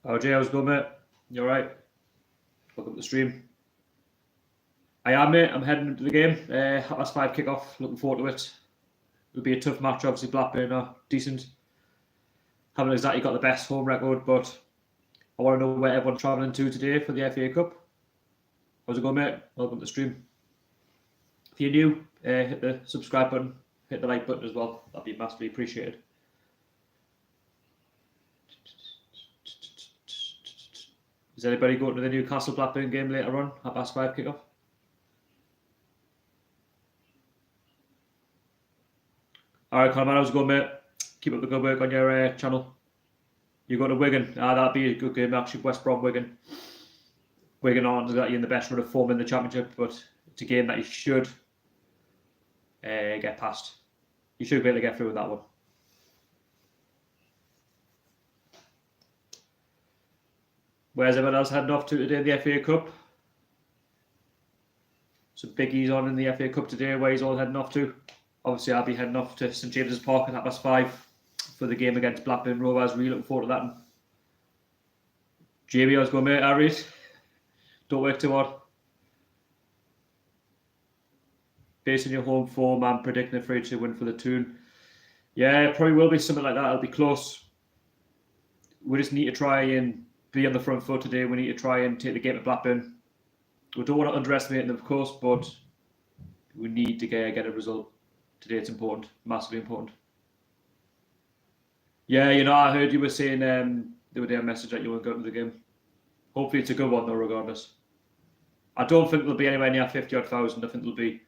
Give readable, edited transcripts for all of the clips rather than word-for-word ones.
Oh, Jay, how's it going, mate? You alright? Welcome to the stream. I am, mate. I'm heading into the game. 5:30 kick-off. Looking forward to it. It'll be a tough match, obviously. Blackburn are decent. Haven't exactly got the best home record, but I want to know where everyone's travelling to today for the FA Cup. How's it going, mate? Welcome to the stream. If you're new, hit the subscribe button, hit the like button as well. That'd be massively appreciated. Is anybody going to the Newcastle Blackburn game later on? 5:30 kick-off? Alright, Conor, how's it going, mate? Keep up the good work on your channel. You go to Wigan. That'd be a good game, actually. West Brom, Wigan. Wigan aren't exactly in the best run of form in the Championship, but it's a game that you should get past. You should be able to get through with that one. Where's everyone else heading off to today in the FA Cup? Some biggies on in the FA Cup today. Where he's all heading off to? Obviously, I'll be heading off to St James's Park at 5:30 for the game against Blackburn Rovers. Really looking forward to that. Jamie, how's it going, mate? I read. Don't work too hard. Based on your home form, I'm predicting a 3-2 win for the Toon. Yeah, it probably will be something like that. It'll be close. We just need to try and be on the front foot today. We need to try and take the game to Blackburn. We don't want to underestimate them, of course, but we need to get a result today. It's important, massively important. Yeah, you know, I heard you were saying the other day a message that you were going to the game. Hopefully it's a good one though, regardless. I don't think there'll be anywhere near 50,000. I think there'll be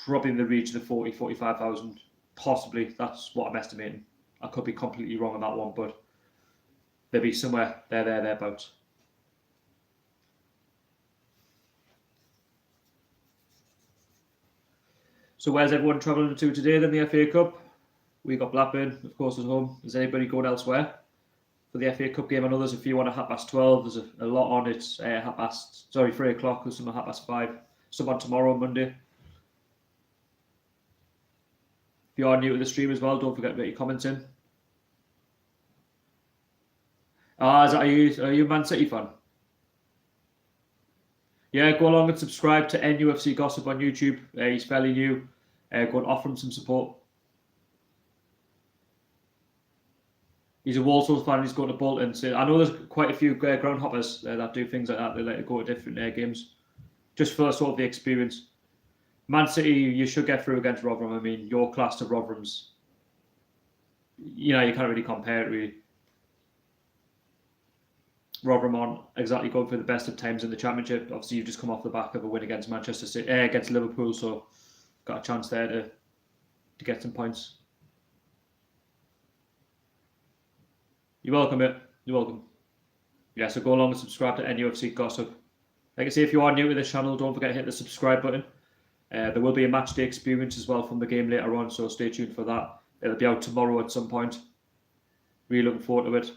probably in the region of 40, 45,000. Possibly. That's what I'm estimating. I could be completely wrong on that one, but there'll be somewhere thereabouts. So where's everyone travelling to today then, the FA Cup? We got Blackburn, of course, at home. Is anybody going elsewhere for the FA Cup game? I know there's a few on at 12:30. There's a lot on. It's 3 o'clock. There's some at 5:30. Some on tomorrow, Monday. If you are new to the stream as well, don't forget to get your comments in. Are you a Man City fan? Yeah, go along and subscribe to NUFC Gossip on YouTube. He's fairly new. Go and offer him some support. He's a Walsall fan. He's going to Bolton. So I know there's quite a few groundhoppers that do things like that. They like to go to different games, just for sort of the experience. Man City, you should get through against Rotherham. I mean, your class to Rotherham's, you know, you can't really compare it. Really, Rotherham aren't exactly going for the best of times in the Championship. Obviously, you've just come off the back of a win against Manchester City, against Liverpool, so got a chance there to get some points. You're welcome, mate. You're welcome. Yeah, so go along and subscribe to NUFC Gossip. Like I say, if you are new to this channel, don't forget to hit the subscribe button. There will be a match day experience as well from the game later on, so stay tuned for that. It'll be out tomorrow at some point. Really looking forward to it.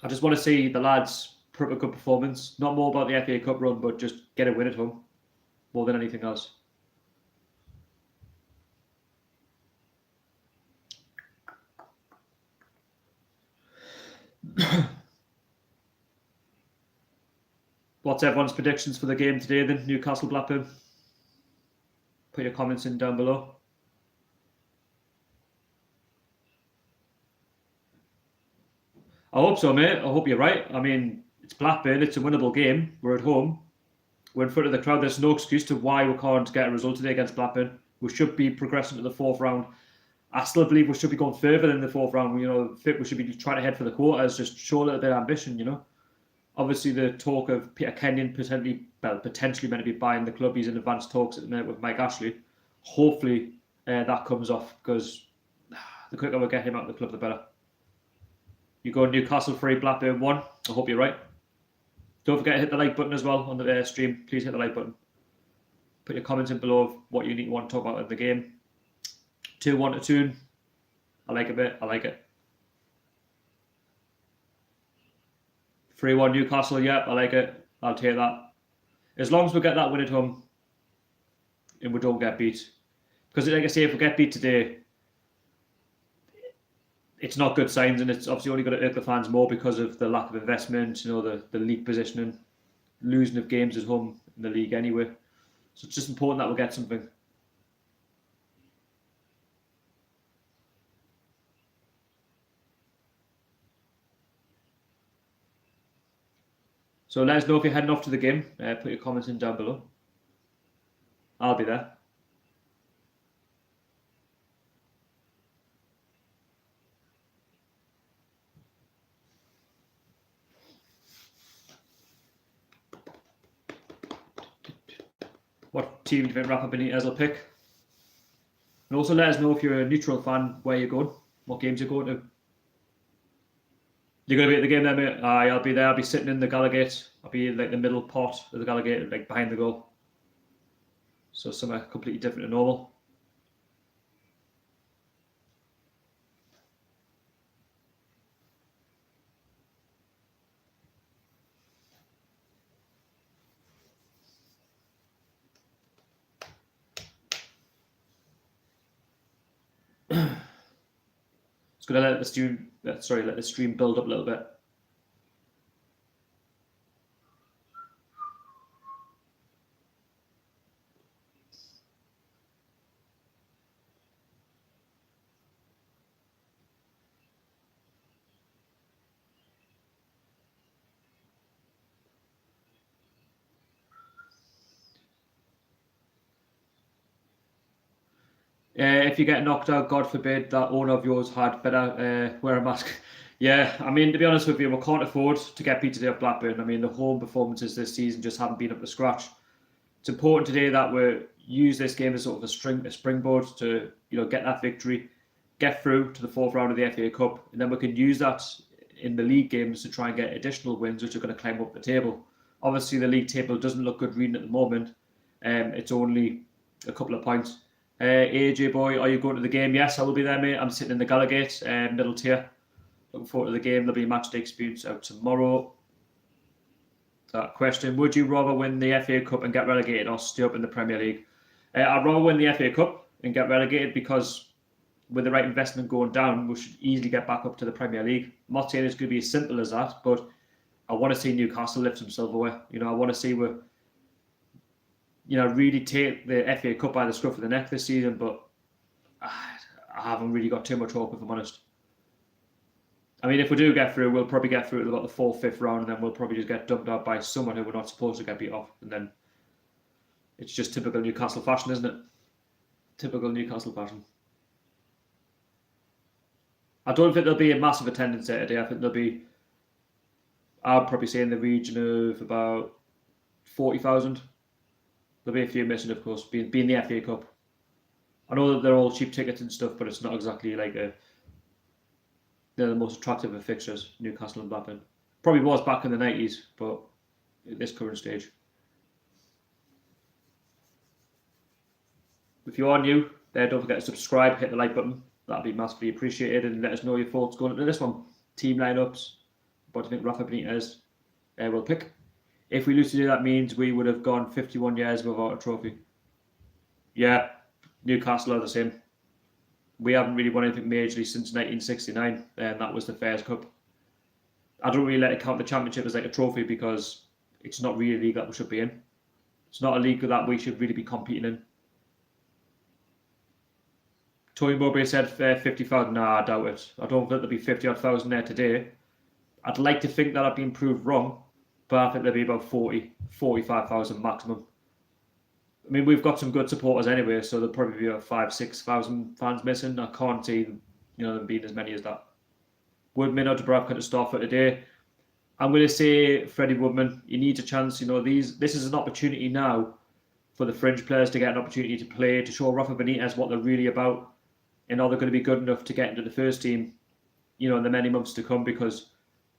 I just want to see the lads put up a good performance. Not more about the FA Cup run, but just get a win at home more than anything else. What's everyone's predictions for the game today then? Newcastle Blackburn. Put your comments in down below. I hope so, mate. I hope you're right. I mean, it's Blackburn. It's a winnable game. We're at home. We're in front of the crowd. There's no excuse to why we can't get a result today against Blackburn. We should be progressing to the fourth round. I still believe we should be going further than the fourth round. You know, we should be trying to head for the quarters. Just show a little bit of ambition, you know. Obviously, the talk of Peter Kenyon potentially meant to be buying the club. He's in advanced talks at the minute with Mike Ashley. Hopefully, that comes off, because the quicker we get him out of the club, the better. You go Newcastle 3, Blackburn 1. I hope you're right. Don't forget to hit the like button as well on the stream. Please hit the like button. Put your comments in below of what you want to talk about in the game. 2-1 to Toon. I like it, mate. I like it. 3-1 Newcastle, yeah, I like it. I'll take that. As long as we get that win at home and we don't get beat. Because like I say, if we get beat today, it's not good signs, and it's obviously only going to irk the fans more because of the lack of investment, you know, the league positioning, losing of games at home in the league anyway. So it's just important that we'll get something. So let us know if you're heading off to the game. Put your comments in down below. I'll be there. What team do you think Rafa Benitez will pick? And also let us know if you're a neutral fan, where you're going, what games you're going to. You're going to be at the game there, mate? Aye, I'll be there. I'll be sitting in the Gallagate. I'll be in like the middle pot of the Gallagate, like behind the goal. So somewhere completely different to normal. Just gonna let the stream build up a little bit. If you get knocked out, God forbid, that owner of yours had better wear a mask. Yeah, I mean, to be honest with you, we can't afford to get beat today at Blackburn. I mean, the home performances this season just haven't been up to scratch. It's important today that we use this game as sort of a springboard to, you know, get that victory, get through to the fourth round of the FA Cup, and then we can use that in the league games to try and get additional wins, which are going to climb up the table. Obviously, the league table doesn't look good reading at the moment. It's only a couple of points. AJ boy, are you going to the game? Yes, I will be there, mate. I'm sitting in the Gallagate, middle tier. Looking forward to the game. There'll be a match day experience out tomorrow. That question: would you rather win the FA Cup and get relegated, or stay up in the Premier League? I'd rather win the FA Cup and get relegated, because with the right investment going down, we should easily get back up to the Premier League. I'm not saying it's going to be as simple as that, but I want to see Newcastle lift some silverware. You know, I want to see we, you know, really take the FA Cup by the scruff of the neck this season, but I haven't really got too much hope, if I'm honest. I mean, if we do get through, we'll probably get through to about the 4th, 5th round, and then we'll probably just get dumped out by someone who we're not supposed to get beat off. And then it's just typical Newcastle fashion, isn't it? Typical Newcastle fashion. I don't think there'll be a massive attendance there today. I think there'll be, I'd probably say, in the region of about 40,000. There'll be a few missing, of course, being the FA Cup. I know that they're all cheap tickets and stuff, but it's not exactly like they're the most attractive of fixtures, Newcastle and Blackburn. Probably was back in the 90s, but at this current stage. If you are new, don't forget to subscribe, hit the like button. That'd be massively appreciated, and let us know your thoughts going into this one. Team lineups, what do you think Rafa Benitez will pick? If we lose today, that means we would have gone 51 years without a trophy. Yeah, Newcastle are the same. We haven't really won anything majorly since 1969, and that was the Fairs Cup. I don't really let it count the Championship as like a trophy, because it's not really a league that we should be in. It's not a league that we should really be competing in. Tony Mowbray said 50,000. Nah, I doubt it. I don't think there'll be 50,000 there today. I'd like to think that I've been proved wrong, but I think there'll be about 45,000 maximum. I mean, we've got some good supporters anyway, so there'll probably be about 5,000-6,000 fans missing. I can't see, them being as many as that. Woodman or Dubravka to start for today. I'm going to say Freddie Woodman. He needs a chance. This is an opportunity now for the fringe players to get an opportunity to play, to show Rafa Benitez what they're really about, and are they going to be good enough to get into the first team, in the many months to come, because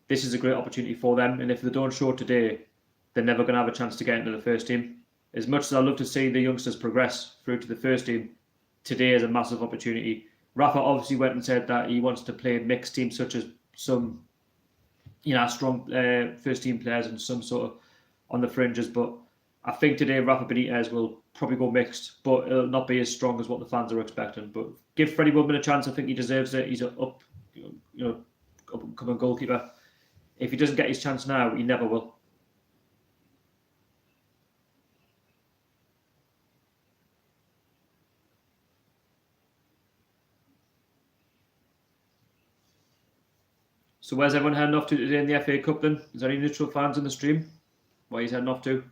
this is a great opportunity for them. And if they don't show today, they're never going to have a chance to get into the first team. As much as I love to see the youngsters progress through to the first team, today is a massive opportunity. Rafa obviously went and said that he wants to play mixed teams, such as some, strong first team players and some sort of on the fringes. But I think today Rafa Benitez will probably go mixed, but it'll not be as strong as what the fans are expecting. But give Freddie Woodman a chance. I think he deserves it. He's upcoming goalkeeper. If he doesn't get his chance now, he never will. So where's everyone heading off to today in the FA Cup then? Is there any neutral fans in the stream? Where he's heading off to?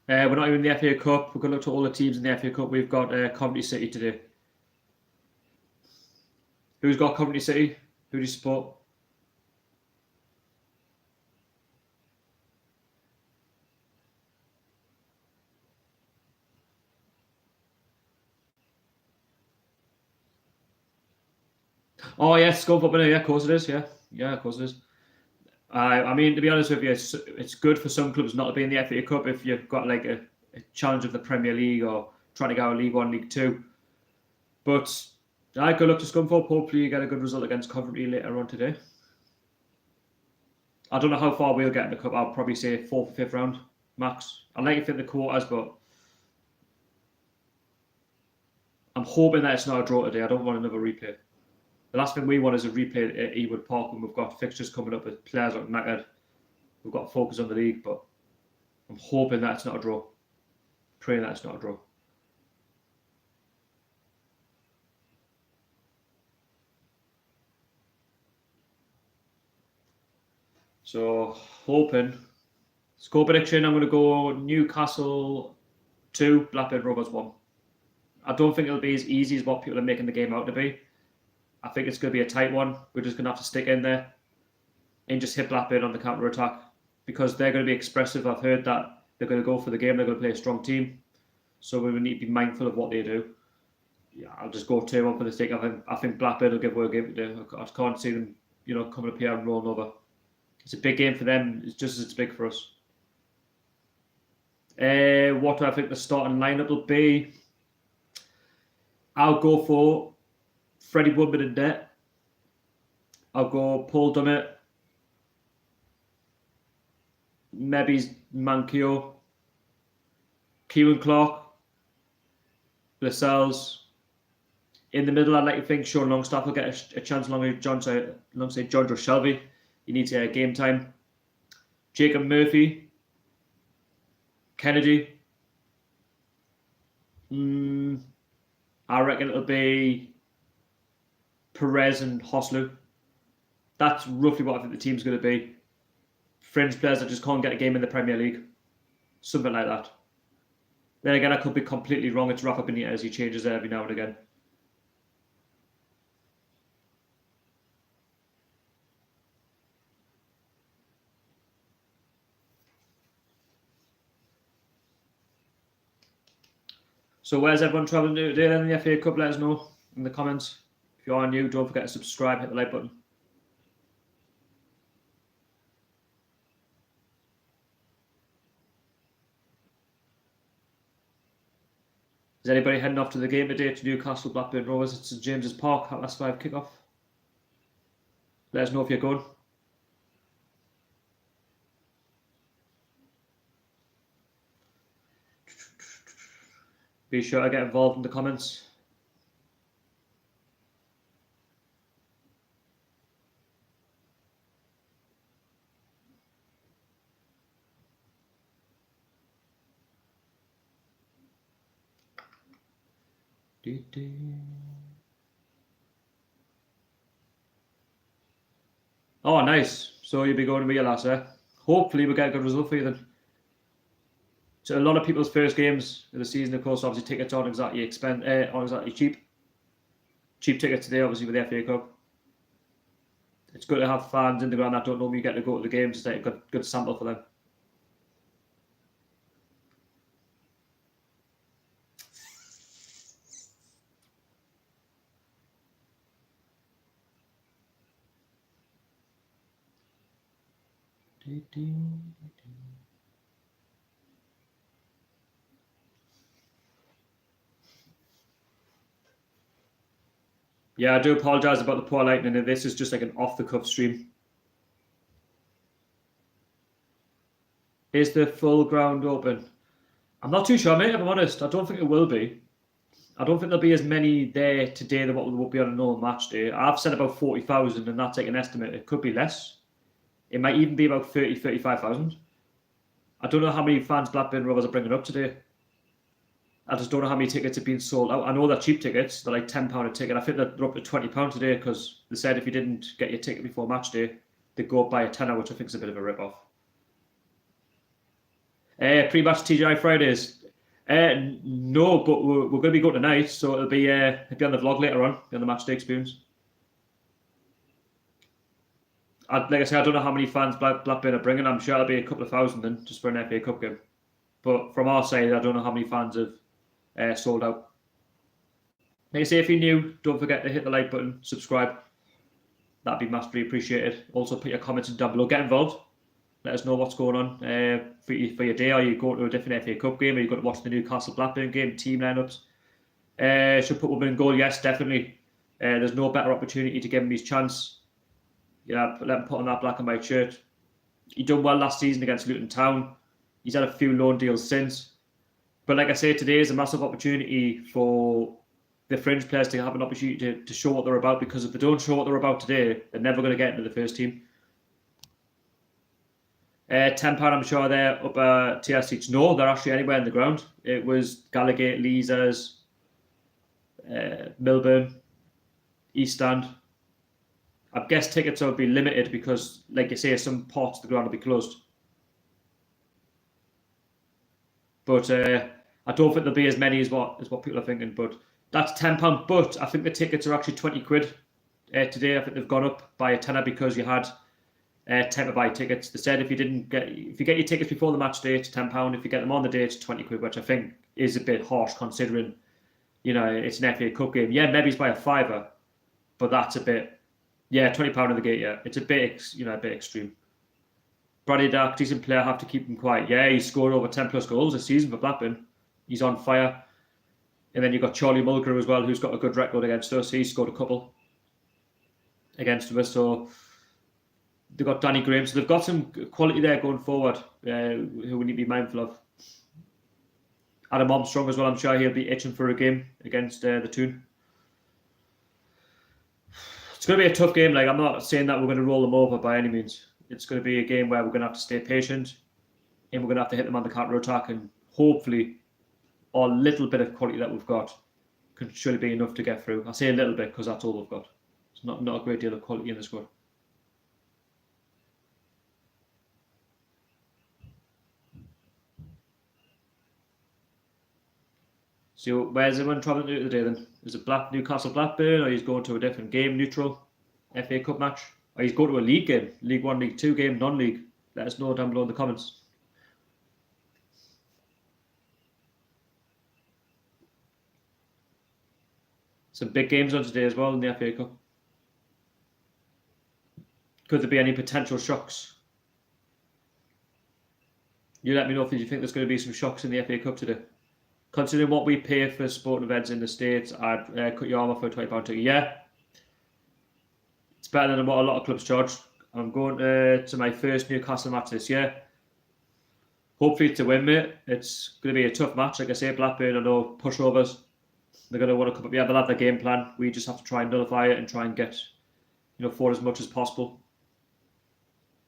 We're not even in the FA Cup. We're going to look to all the teams in the FA Cup. We've got Coventry City today. Who's got Coventry City? Who do you support? Oh yes, Scunthorpe. Yeah, of course it is. Yeah, of course it is. I mean, to be honest with you, it's good for some clubs not to be in the FA Cup if you've got like a challenge of the Premier League or trying to go League One, League Two. But I could look to Scunthorpe. Hopefully, you get a good result against Coventry later on today. I don't know how far we'll get in the cup. I'll probably say 4th or 5th round max. I'd like to fit the quarters, but I'm hoping that it's not a draw today. I don't want another replay. The last thing we want is a replay at Ewood Park when we've got fixtures coming up with players like knackered. We've got to focus on the league, but I'm hoping that it's not a draw. Praying that it's not a draw. So, hoping. Score prediction, I'm going to go Newcastle 2, Blackburn Rovers 1. I don't think it'll be as easy as what people are making the game out to be. I think it's going to be a tight one. We're just going to have to stick in there and just hit Blackburn on the counter-attack because they're going to be expressive. I've heard that they're going to go for the game. They're going to play a strong team. So we need to be mindful of what they do. Yeah, I'll just go 2-1 for the sake. I think Blackburn will give away a game today. I can't see them, coming up here and rolling over. It's a big game for them. It's just as big for us. What do I think the starting lineup will be? I'll go for Freddie Woodman in net. I'll go Paul Dummett. Maybe Mankio. Kieran Clark. Lascelles. In the middle, I'd like to think Sean Longstaff will get a chance alongside John Shelby. He needs game time. Jacob Murphy. Kennedy. I reckon it'll be Perez and Hoslu. That's roughly what I think the team's going to be. Fringe players that just can't get a game in the Premier League. Something like that. Then again, I could be completely wrong. It's Rafa Benitez. He changes there every now and again. So where's everyone travelling to today then in the FA Cup? Let us know in the comments. If you are new, don't forget to subscribe, hit the like button. Is anybody heading off to the game today to Newcastle Blackburn Rovers at St James's Park, 5:30 kickoff? Let us know if you're going. Be sure to get involved in the comments. Oh, nice. So you'll be going to be a lass, eh? Hopefully we'll get a good result for you then. So a lot of people's first games of the season, of course, obviously tickets aren't exactly cheap. Cheap tickets today, obviously, with the FA Cup. It's good to have fans in the ground that don't normally get to go to the games. It's like a good sample for them. Yeah, I do apologise about the poor lighting. This is just like an off-the-cuff stream. Is the full ground open? I'm not too sure, mate, if I'm honest. I don't think it will be. I don't think there'll be as many there today than what will be on a normal match day. I've said about 40,000, and that's like an estimate. It could be less. It might even be about 30, 35,000. I don't know how many fans Blackburn Rovers are bringing up today. I just don't know how many tickets have been sold out. I know they're cheap tickets. They're like £10 a ticket. I think they're up to £20 today because they said if you didn't get your ticket before match day, they'd go up by a tenner, which I think is a bit of a rip-off. Pre-match TGI Fridays. No, but we're going to be going tonight, so it'll be on the vlog later on, on the match day experience. Like I say, I don't know how many fans Blackburn are bringing. I'm sure it'll be a couple of thousand then, just for an FA Cup game. But from our side, I don't know how many fans have sold out. Like I say, if you're new, don't forget to hit the like button, subscribe. That'd be massively appreciated. Also, put your comments down below. Get involved. Let us know what's going on for your day. Are you going to a different FA Cup game? Are you going to watch the Newcastle Blackburn game? Team lineups. Should put women in goal? Yes, definitely. There's no better opportunity to give him his chance. Yeah, let him put on that black and white shirt. He done well last season against Luton Town. He's had a few loan deals since. But like I say, today is a massive opportunity for the fringe players to have an opportunity to show what they're about, because if they don't show what they're about today, they're never going to get into the first team. £10, I'm sure they're up tier seats. No, they're actually anywhere in the ground. It was Gallagher, Leazers, Milburn, East Stand. I guess tickets will be limited because, like you say, some parts of the ground will be closed. But I don't think there'll be as many as what people are thinking. But that's £10. But I think the tickets are actually 20 quid today. I think they've gone up by a tenner because you had 10 to buy tickets. They said if you get your tickets before the match day, it's £10. If you get them on the day, it's 20 quid, which I think is a bit harsh considering, it's an FA Cup game. Yeah, maybe it's by a fiver, but that's a bit. Yeah, £20 in the gate. Yeah, it's a bit, a bit extreme. Bradley Dark, decent player. Have to keep him quiet. Yeah, he scored over 10 plus goals this season for Blackburn. He's on fire. And then you've got Charlie Mulgrew as well, who's got a good record against us. He scored a couple against us. So they've got Danny Graham. So they've got some quality there going forward, who we need to be mindful of. Adam Armstrong as well. I'm sure he'll be itching for a game against the Toon. It's going to be a tough game. Like, I'm not saying that we're going to roll them over by any means. It's going to be a game where we're going to have to stay patient, and we're going to have to hit them on the counter attack, and hopefully our little bit of quality that we've got can surely be enough to get through. I say a little bit because that's all we've got. It's not a great deal of quality in the squad. So where's everyone travelling to today then? Is it Newcastle Blackburn, or he's going to a different game, neutral, FA Cup match? Or he's going to a league game, League 1, League 2 game, non-league? Let us know down below in the comments. Some big games on today as well in the FA Cup. Could there be any potential shocks? You let me know if you think there's going to be some shocks in the FA Cup today. Considering what we pay for sporting events in the States, I'd cut your arm off for a £20 ticket. Yeah, it's better than what a lot of clubs charge. I'm going to my first Newcastle match this year. Hopefully to win, mate. It's going to be a tough match. Like I say, Blackburn are no pushovers. They're going to want to come up. Yeah, they'll have their game plan. We just have to try and nullify it and try and get, forward as much as possible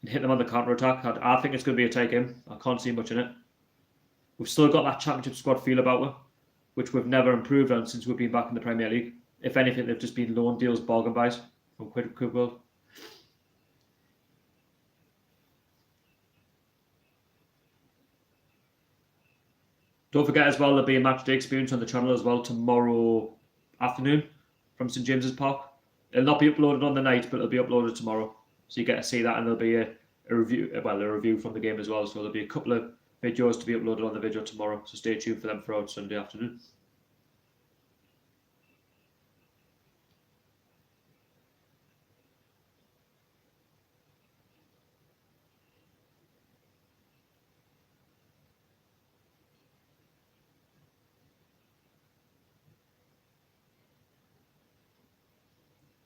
and hit them on the counter attack. I think it's going to be a tight game. I can't see much in it. We've still got that championship squad feel about it, which we've never improved on since we've been back in the Premier League. If anything, they've just been loan deals, bargain buys from Quid World. Don't forget as well, there'll be a match day experience on the channel as well tomorrow afternoon from St James's Park. It'll not be uploaded on the night, but it'll be uploaded tomorrow. So you get to see that, and there'll be a review from the game as well. So there'll be a couple of videos to be uploaded on the video tomorrow. So stay tuned for them throughout Sunday afternoon.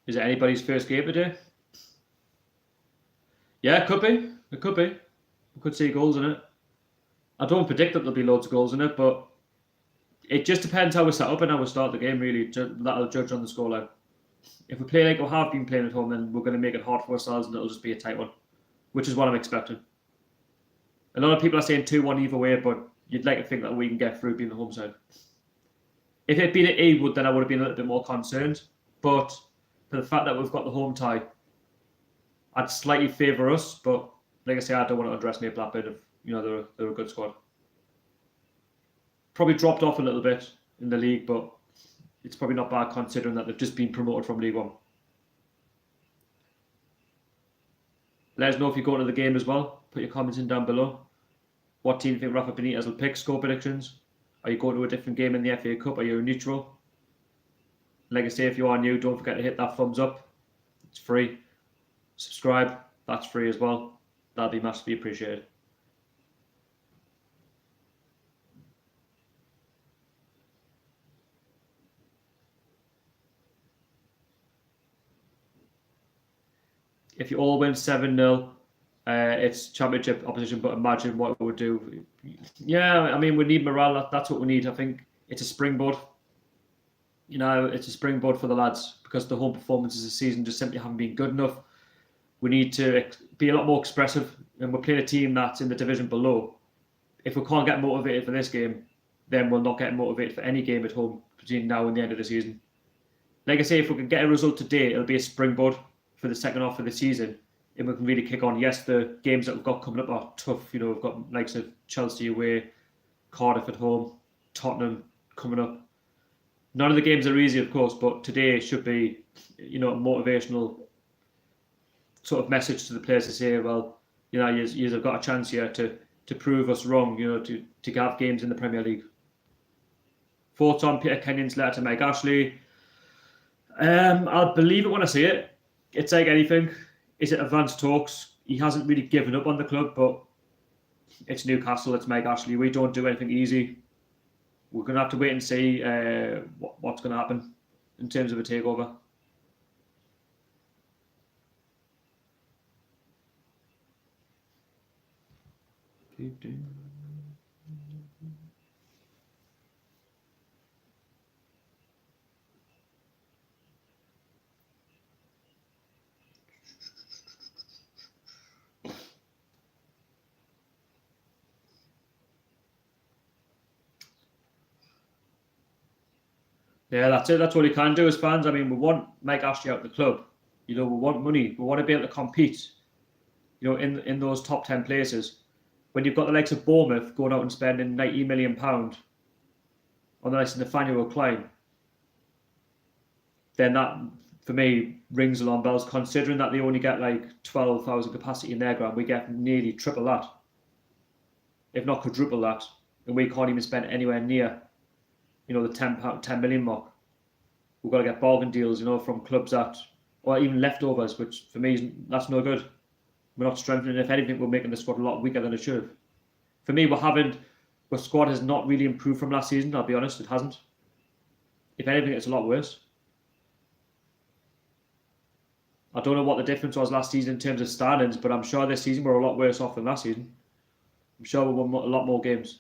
Is it anybody's first game today? Yeah, it could be. It could be. We could see goals in it. I don't predict that there'll be loads of goals in it, but it just depends how we set up and how we start the game, really. That'll judge on the scoreline. If we play like we have been playing at home, then we're going to make it hard for ourselves and it'll just be a tight one, which is what I'm expecting. A lot of people are saying 2-1 either way, but you'd like to think that we can get through being the home side. If it had been at Ewood, then I would have been a little bit more concerned. But for the fact that we've got the home tie, I'd slightly favour us. But like I say, I don't want to underestimate Blackburn. They're a good squad. Probably dropped off a little bit in the league, but it's probably not bad considering that they've just been promoted from League One. Let us know if you go to the game as well. Put your comments in down below. What team do you think Rafa Benitez will pick? Score predictions. Are you going to a different game in the FA Cup? Are you a neutral? Like I say, if you are new, don't forget to hit that thumbs up. It's free. Subscribe. That's free as well. That'll be massively appreciated. If you all win 7-0, it's championship opposition, but imagine what it would do. Yeah, I mean, we need morale. That's what we need. I think it's a springboard. It's a springboard for the lads because the home performances this season just simply haven't been good enough. We need to be a lot more expressive, and we're playing a team that's in the division below. If we can't get motivated for this game, then we'll not get motivated for any game at home between now and the end of the season. Like I say, if we can get a result today, it'll be a springboard for the second half of the season, and we can really kick on. Yes, the games that we've got coming up are tough. We've got likes of Chelsea away, Cardiff at home, Tottenham coming up. None of the games are easy, of course, but today should be, a motivational sort of message to the players to say, well, you've got a chance here to prove us wrong, to have games in the Premier League. Thoughts on Peter Kenyon's letter to Mike Ashley? I'll believe it when I see it. It's like anything. Is it advanced talks? He hasn't really given up on the club, but it's Newcastle, it's Mike Ashley. We don't do anything easy. We're going to have to wait and see what's going to happen in terms of a takeover. Yeah, that's it. That's all you can do as fans. I mean, we want Mike Ashley out of the club. We want money. We want to be able to compete, in those top 10 places. When you've got the likes of Bournemouth going out and spending £90 million on the likes of Nathaniel Klein, then that, for me, rings alarm bells, considering that they only get like 12,000 capacity in their ground. We get nearly triple that, if not quadruple that, and we can't even spend anywhere near the 10 million mark. We've got to get bargain deals, from clubs or even leftovers, which for me, that's no good. We're not strengthening. If anything, we're making the squad a lot weaker than it should have. For me, our squad has not really improved from last season, I'll be honest, it hasn't. If anything, it's a lot worse. I don't know what the difference was last season in terms of standings, but I'm sure this season we're a lot worse off than last season. I'm sure we won a lot more games.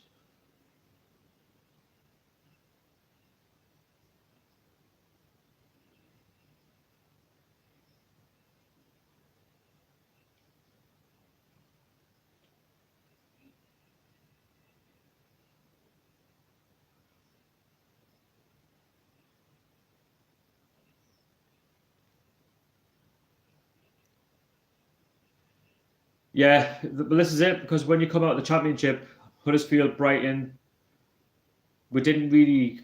Yeah, but this is it, because when you come out of the Championship, Huddersfield, Brighton, we didn't really.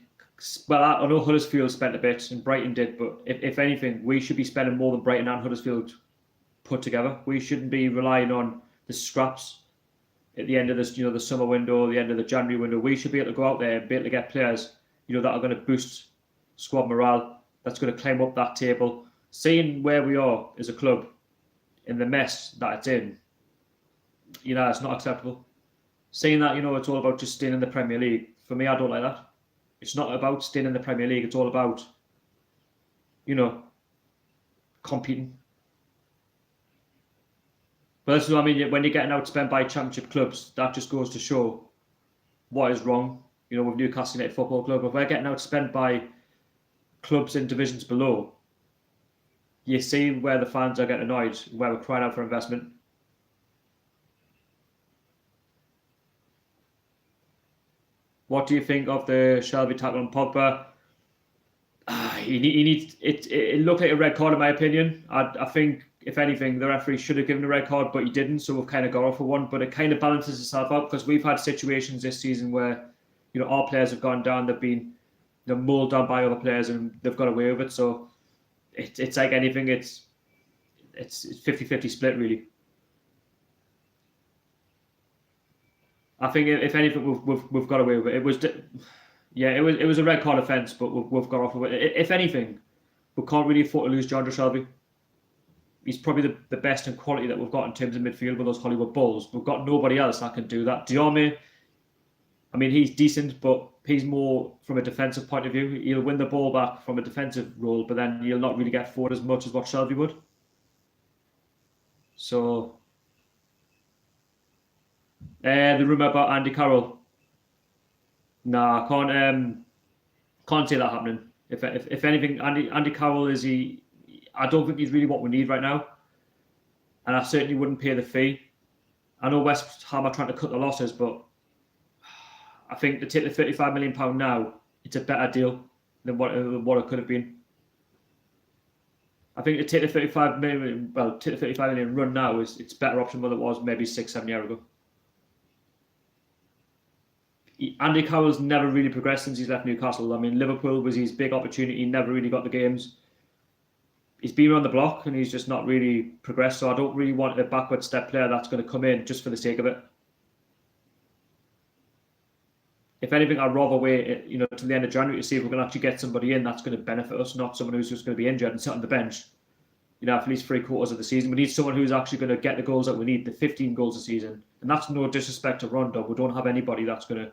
Well, I know Huddersfield spent a bit and Brighton did, but if anything, we should be spending more than Brighton and Huddersfield put together. We shouldn't be relying on the scraps at the end of this, the summer window, the end of the January window. We should be able to go out there and be able to get players, that are going to boost squad morale, that's going to climb up that table. Seeing where we are as a club in the mess that it's in, it's not acceptable. Saying that, it's all about just staying in the Premier League. For me, I don't like that. It's not about staying in the Premier League. It's all about, competing. But that's what I mean. When you're getting outspent by championship clubs, that just goes to show what is wrong. You know, with Newcastle United Football Club, if we're getting outspent by clubs in divisions below, you see where the fans are getting annoyed, where we're crying out for investment. What do you think of the Shelby tackle on Pogba? He needs it. It looked like a red card in my opinion. I think if anything, the referee should have given a red card, but he didn't. So we've kind of got off for one. But it kind of balances itself out because we've had situations this season where, you know, our players have gone down. They've been, you know, mauled down by other players and they've got away with it. So it's like anything. It's 50-50 split really. I think if anything, we've got away with it. It was, yeah, it was a red card offence, but we've got off with it. If anything, we can't really afford to lose John Shelby. He's probably the best in quality that we've got in terms of midfield with those Hollywood Bulls. We've got nobody else that can do that. Diome, I mean, he's decent, but he's more from a defensive point of view. He'll win the ball back from a defensive role, but then he'll not really get forward as much as what Shelby would. So, the rumour about Andy Carroll. Nah, can't see that happening. If anything, Andy Carroll is he. I don't think he's really what we need right now, and I certainly wouldn't pay the fee. I know West Ham are trying to cut the losses, but I think to take the £35 million now, it's a better deal than what it could have been. I think to take the 35 million, well, take the 35 million run now it's a better option than it was maybe 6-7 years ago. Andy Carroll's never really progressed since he's left Newcastle. I mean, Liverpool was his big opportunity. He never really got the games. He's been around the block and he's just not really progressed. So I don't really want a backward step player that's going to come in just for the sake of it. If anything, I'd rather wait, you know, to the end of January to see if we can actually get somebody in that's going to benefit us, not someone who's just going to be injured and sit on the bench. You know, for at least 3/4 of the season, we need someone who's actually going to get the goals that we need, the 15 goals a season. And that's no disrespect to Rondon. We don't have anybody that's going to, you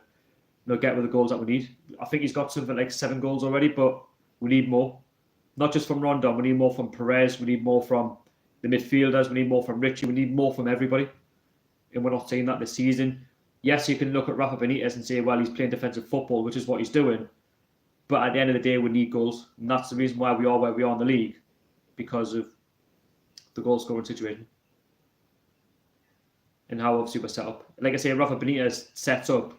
know, get with the goals that we need. I think he's got something like 7 goals already, but we need more. Not just from Rondon, we need more from Perez, we need more from the midfielders, we need more from Richie, we need more from everybody. And we're not seeing that this season. Yes, you can look at Rafa Benitez and say, well, he's playing defensive football, which is what he's doing. But at the end of the day, we need goals. And that's the reason why we are where we are in the league, because of the goal scoring situation. And how obviously we're set up. Like I say, Rafa Benitez sets up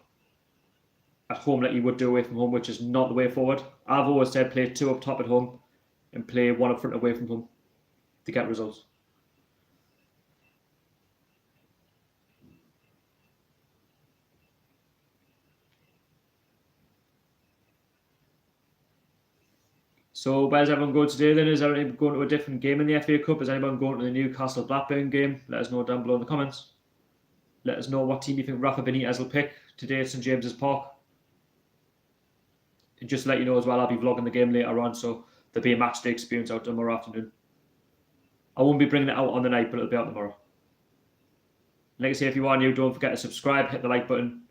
at home like he would do away from home, which is not the way forward. I've always said play 2 up top at home and play 1 up front away from home to get results. So where's everyone going today then? Is everyone going to a different game in the FA Cup? Is anyone going to the Newcastle Blackburn game? Let us know down below in the comments. Let us know what team you think Rafa Benitez will pick today at St James's Park. And just to let you know as well, I'll be vlogging the game later on, so there'll be a match day experience out tomorrow afternoon. I won't be bringing it out on the night, but it'll be out tomorrow. Like I say, if you are new, don't forget to subscribe, hit the like button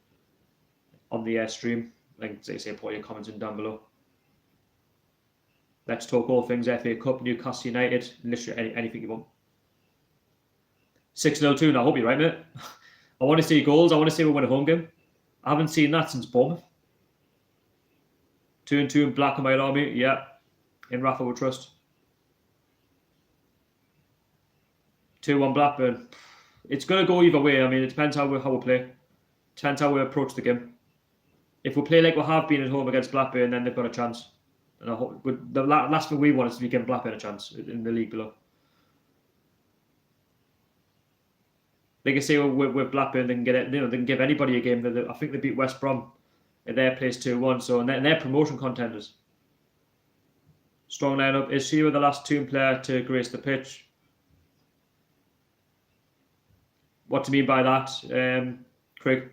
on the stream. Like I say, put your comments in down below. Let's talk all things FA Cup, Newcastle United, literally anything you want. 6-0 I hope you're right, mate. I want to see goals. I want to see we win a home game. I haven't seen that since Bournemouth. 2-2 in black and white army. Yeah. In Rafa we trust. 2-1 Blackburn. It's going to go either way. I mean, it depends how we play. Depends how we approach the game. If we play like we have been at home against Blackburn, then they've got a chance. And I hope the last thing we want is to be giving Blackburn a chance in the league below. Like I say, with Blackburn, they can get it. You know, they can give anybody a game. I think they beat West Brom in their place 2-1. So and they're promotion contenders. Strong lineup. Is Shearer the last Toon player to grace the pitch? What do you mean by that, Craig?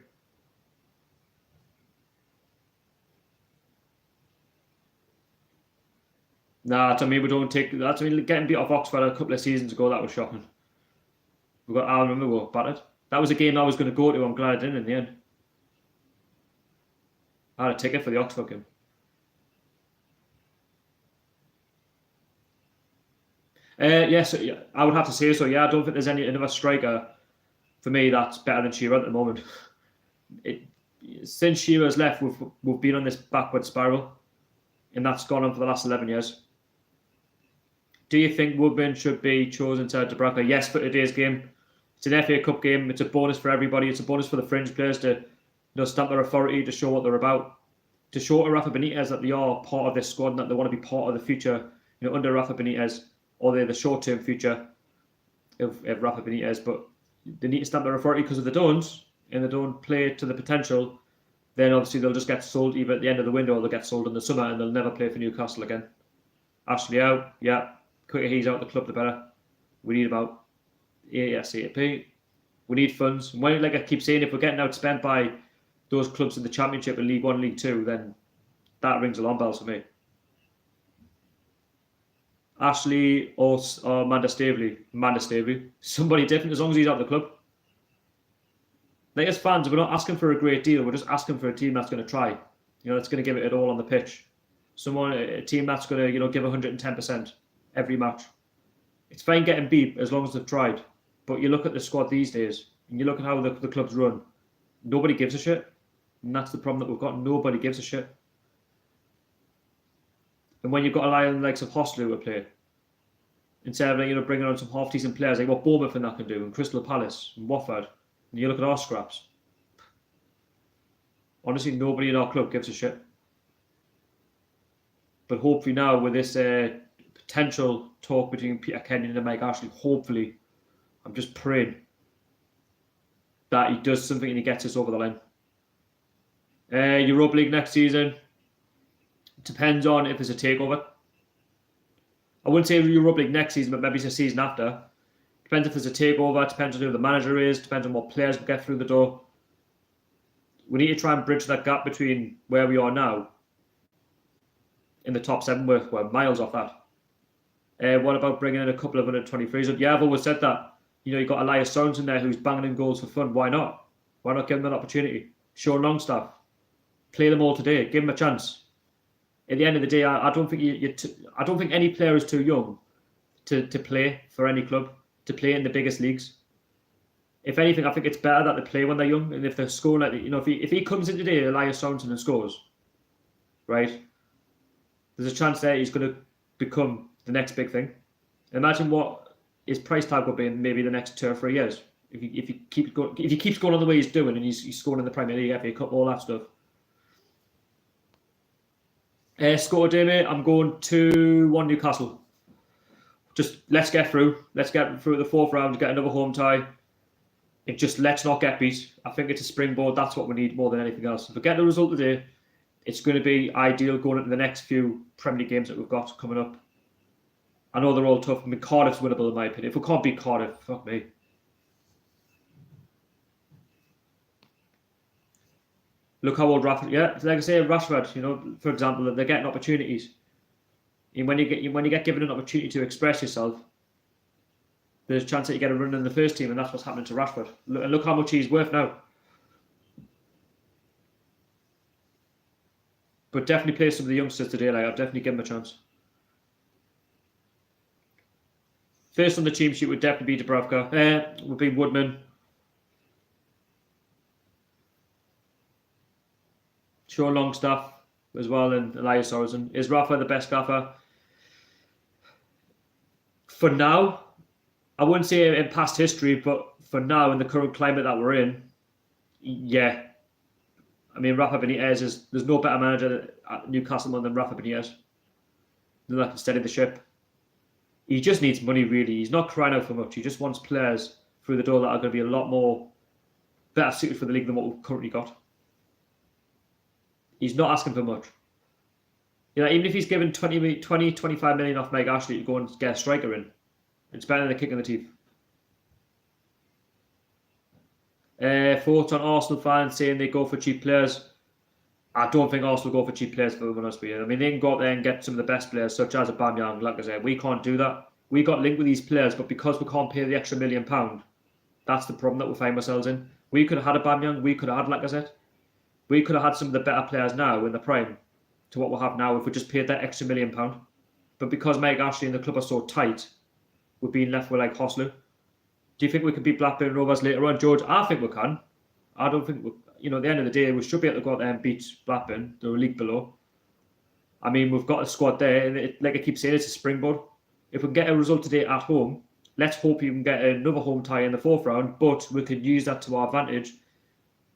Nah, to me, we don't take that. I mean, getting beat off Oxford a couple of seasons ago, that was shocking. I remember we were battered. That was a game I was going to go to. I'm glad I didn't in the end. I had a ticket for the Oxford game. Yes, yeah, I would have to say so. Yeah, I don't think there's another striker for me that's better than Shearer at the moment. Since Shearer's left, we've been on this backward spiral, and that's gone on for the last 11 years. Do you think Woodman should be chosen to Dubravka? Yes, for today's game. It's an FA Cup game. It's a bonus for everybody. It's a bonus for the fringe players to stamp their authority, to show what they're about, to show to Rafa Benitez that they are part of this squad and that they want to be part of the future, under Rafa Benitez, or they're the short-term future of Rafa Benitez. But they need to stamp their authority, because if they don't, and they don't play to the potential, then obviously they'll just get sold either at the end of the window or they'll get sold in the summer and they'll never play for Newcastle again. Ashley out, yeah. Quicker he's out the club, the better. We need about ASAP. We need funds. When, like I keep saying, if we're getting outspent by those clubs in the Championship and League One, League Two, then that rings alarm bells for me. Ashley or Amanda Staveley. Somebody different, as long as he's out of the club. Like, as fans, we're not asking for a great deal. We're just asking for a team that's going to try. That's going to give it all on the pitch. A team that's going to, give 110% every match. It's fine getting beat as long as they've tried. But you look at the squad these days, and you look at how the clubs run. Nobody gives a shit. And that's the problem that we've got. Nobody gives a shit. And when you've got a line on the likes of Hostler to play, instead of bringing on some half-decent players like what Bournemouth and that can do, and Crystal Palace, and Watford, and you look at our scraps. Honestly, nobody in our club gives a shit. But hopefully now, with this potential talk between Peter Kenyon and Mike Ashley, hopefully, I'm just praying that he does something and he gets us over the line. Europa League next season depends on if there's a takeover. I wouldn't say Europa League next season, but maybe it's a season after. Depends if there's a takeover, depends on who the manager is, depends on what players we get through the door. We need to try and bridge that gap between where we are now in the top 7. We're miles off that. What about bringing in a couple of 123s? Yeah, I've always said that. You've got Elias Sorensen there who's banging in goals for fun. Why not? Why not give him an opportunity? Sean Longstaff, play them all today. Give him a chance. At the end of the day, I don't think I don't think any player is too young to play for any club, to play in the biggest leagues. If anything, I think it's better that they play when they're young, and if they're scoring, if he comes in today, Elias Sorensen, and scores, right? There's a chance there he's going to become the next big thing. Imagine what his price tag will be in maybe the next 2 or 3 years if he keeps going on the way he's doing, and he's scoring in the Premier League, FA Cup, all that stuff. Score day, mate. I'm going 2-1 Newcastle. Just let's get through. Let's get through the 4th round, get another home tie. Let's not get beat. I think it's a springboard. That's what we need more than anything else. If we get the result today, it's going to be ideal going into the next few Premier League games that we've got coming up. I know they're all tough. I mean, Cardiff's winnable in my opinion. If we can't beat Cardiff, fuck me. Look how old Rashford. Yeah, like I say, Rashford. For example, they're getting opportunities. And when you get given an opportunity to express yourself, there's a chance that you get a run in the first team, and that's what's happening to Rashford. Look how much he's worth now. But definitely play some of the youngsters today. I'll definitely give them a chance. First on the team sheet would definitely be Dubravka. Would be Woodman. Sean Longstaff as well, and Elias Sorensen. Is Rafa the best gaffer? For now, I wouldn't say in past history, but for now, in the current climate that we're in, yeah. I mean, Rafa Benitez there's no better manager at Newcastle than Rafa Benitez. That can steady the ship. He just needs money, really. He's not crying out for much. He just wants players through the door that are going to be a lot more better suited for the league than what we've currently got. He's not asking for much. Even if he's given 25 million off Mike Ashley to go and get a striker in, it's better than a kick in the teeth. Thoughts on Arsenal fans saying they go for cheap players? I don't think Arsenal go for cheap players, for honest with you. I mean, they can go up there and get some of the best players, such as Aubameyang. Like I said, we can't do that. We got linked with these players, but because we can't pay the extra £1 million, that's the problem that we find ourselves in. We could have had Aubameyang. We could have had, like I said, we could have had some of the better players now in the prime to what we have now if we just paid that extra £1 million. But because Mike Ashley and the club are so tight, we're being left with like Hosler. Do you think we can beat Blackburn Rovers later on, George? I think we can. I don't think, at the end of the day, we should be able to go out there and beat Blackburn, the league below. I mean, we've got a squad there, and like I keep saying, it's a springboard. If we can get a result today at home, let's hope we can get another home tie in the 4th round, but we could use that to our advantage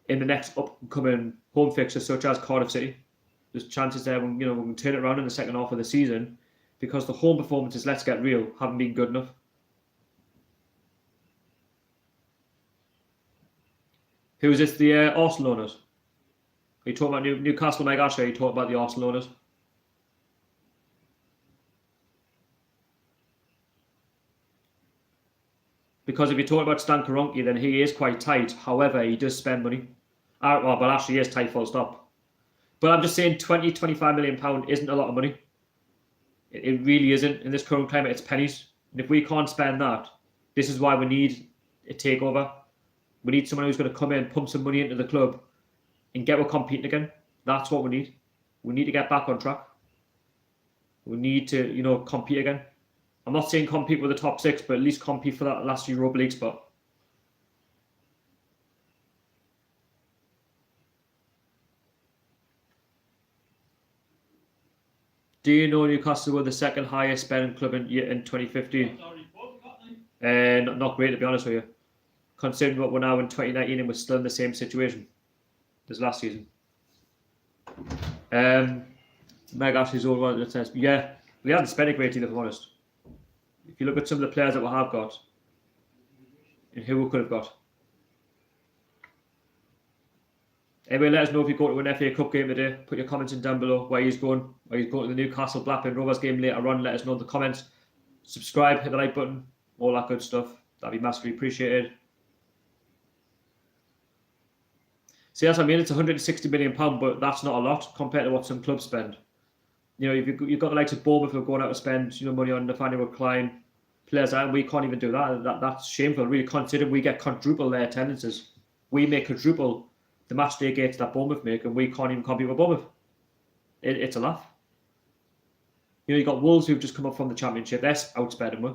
in the next upcoming home fixtures, such as Cardiff City. There's chances there when we can turn it around in the second half of the season, because the home performances, let's get real, haven't been good enough. Who is this? The Arsenal owners? Are you talking about Newcastle, Mike Ashley? Are you talking about the Arsenal owners? Because if you're talking about Stan Kroenke, then he is quite tight. However, he does spend money. Well, actually, he is tight, full stop. But I'm just saying, £20-25 million isn't a lot of money. It really isn't. In this current climate, it's pennies. And if we can't spend that, this is why we need a takeover. We need someone who's going to come in, pump some money into the club, and get us competing again. That's what we need. We need to get back on track. We need to, compete again. I'm not saying compete with the top 6, but at least compete for that last Europa League spot. Do you know Newcastle were the second highest spending club in 2015? Not great, to be honest with you. Considering what we're now in 2019 and we're still in the same situation as last season. Meg Ashley's over on the test. Yeah, we haven't spent a great deal, if I'm honest. If you look at some of the players that we have got and who we could have got. Anyway, let us know if you go to an FA Cup game today. Put your comments in down below where he's going. Where he's going to the Newcastle Blackburn Rovers game later on. Let us know in the comments. Subscribe, hit the like button, all that good stuff. That'd be massively appreciated. See, that's what I mean. It's £160 million, but that's not a lot compared to what some clubs spend. You've got the likes of Bournemouth who are going out to spend money on Nathaniel Klein, players, and we can't even do that. That's shameful, really, considering we get quadruple their attendances. We make quadruple the match day gates that Bournemouth make, and we can't even compete with Bournemouth. It's a laugh. You've got Wolves who've just come up from the Championship. They're outspending we.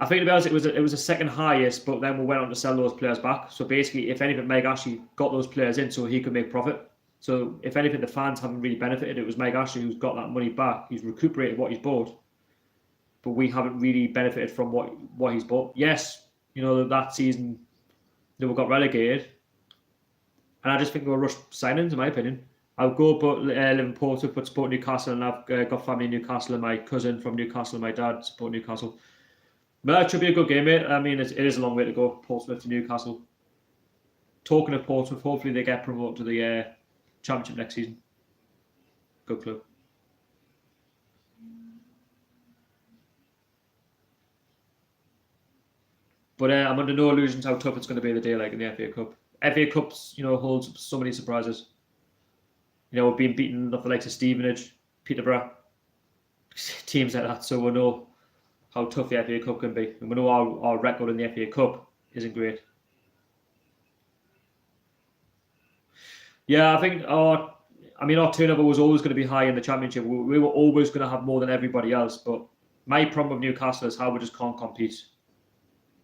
I think, to be honest, it was a second highest, but then we went on to sell those players back. So basically, if anything, Mike Ashley got those players in so he could make profit. So if anything, the fans haven't really benefited. It was Mike Ashley who's got that money back. He's recuperated what he's bought, but we haven't really benefited from what he's bought. Yes, that season we got relegated, and I just think we were rushed signings, in my opinion. I'll go but live in Portsmouth, but support Newcastle, and I've got family in Newcastle, and my cousin from Newcastle, and my dad support Newcastle. But it should be a good game, mate. I mean, it is a long way to go, Portsmouth to Newcastle. Talking of Portsmouth, hopefully they get promoted to the Championship next season. Good club. But I'm under no illusions how tough it's going to be the day, like in the FA Cup. FA Cups, holds so many surprises. We've been beaten off the likes of Stevenage, Peterborough, teams like that, so we know how tough the FA Cup can be. And we know our record in the FA Cup isn't great. Yeah, I think our turnover was always going to be high in the Championship. We were always going to have more than everybody else. But my problem with Newcastle is how we just can't compete.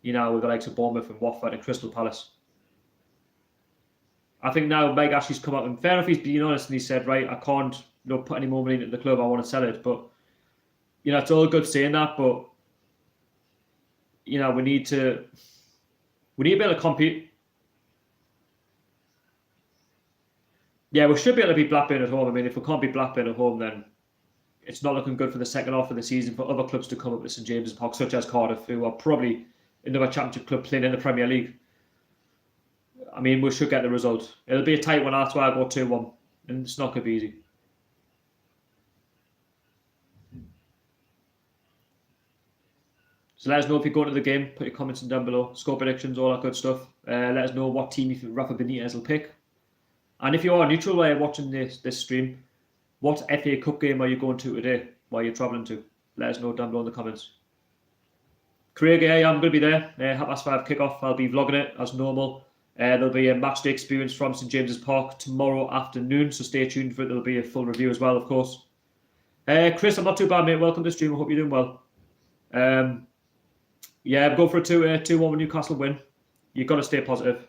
With the likes of Bournemouth and Watford and Crystal Palace. I think now Mike Ashley's come up, and fair enough, he's being honest, and he said, right, I can't put any more money into the club, I want to sell it. But it's all good saying that, but we need to be able to compete. Yeah, we should be able to beat Blackburn at home. I mean, if we can't beat Blackburn at home, then it's not looking good for the second half of the season for other clubs to come up with St James's Park, such as Cardiff, who are probably another Championship club playing in the Premier League. I mean, we should get the result. It'll be a tight one, that's why I go 2-1, and it's not going to be easy. So let us know if you go to the game. Put your comments in down below. Score predictions, all that good stuff. Let us know what team you think Rafa Benitez will pick. And if you are neutral while you're watching this stream, what FA Cup game are you going to today while you're travelling to? Let us know down below in the comments. Craig, yeah, I'm going to be there. 5:30 kickoff. I'll be vlogging it as normal. There'll be a match day experience from St James's Park tomorrow afternoon, so stay tuned for it. There'll be a full review as well, of course. Chris, I'm not too bad, mate. Welcome to the stream. I hope you're doing well. Yeah, I'm going for a 2-1 Newcastle win. You've got to stay positive.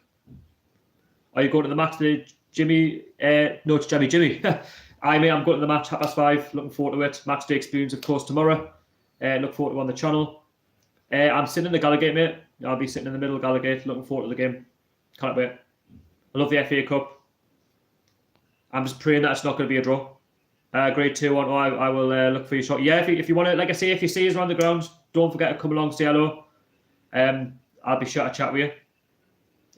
Are you going to the match today, Jimmy? No, it's Jimmy. I'm going to the match, 5:30. Looking forward to it. Match day experience, of course, tomorrow. Look forward to it on the channel. I'm sitting in the Gallagate, mate. I'll be sitting in the middle of Gallagate. Looking forward to the game. Can't wait. I love the FA Cup. I'm just praying that it's not going to be a draw. Grade 2-1. I will look for your shot. Yeah, if you want to, like I say, if you see us around the grounds, don't forget to come along, say hello. I'll be sure to chat with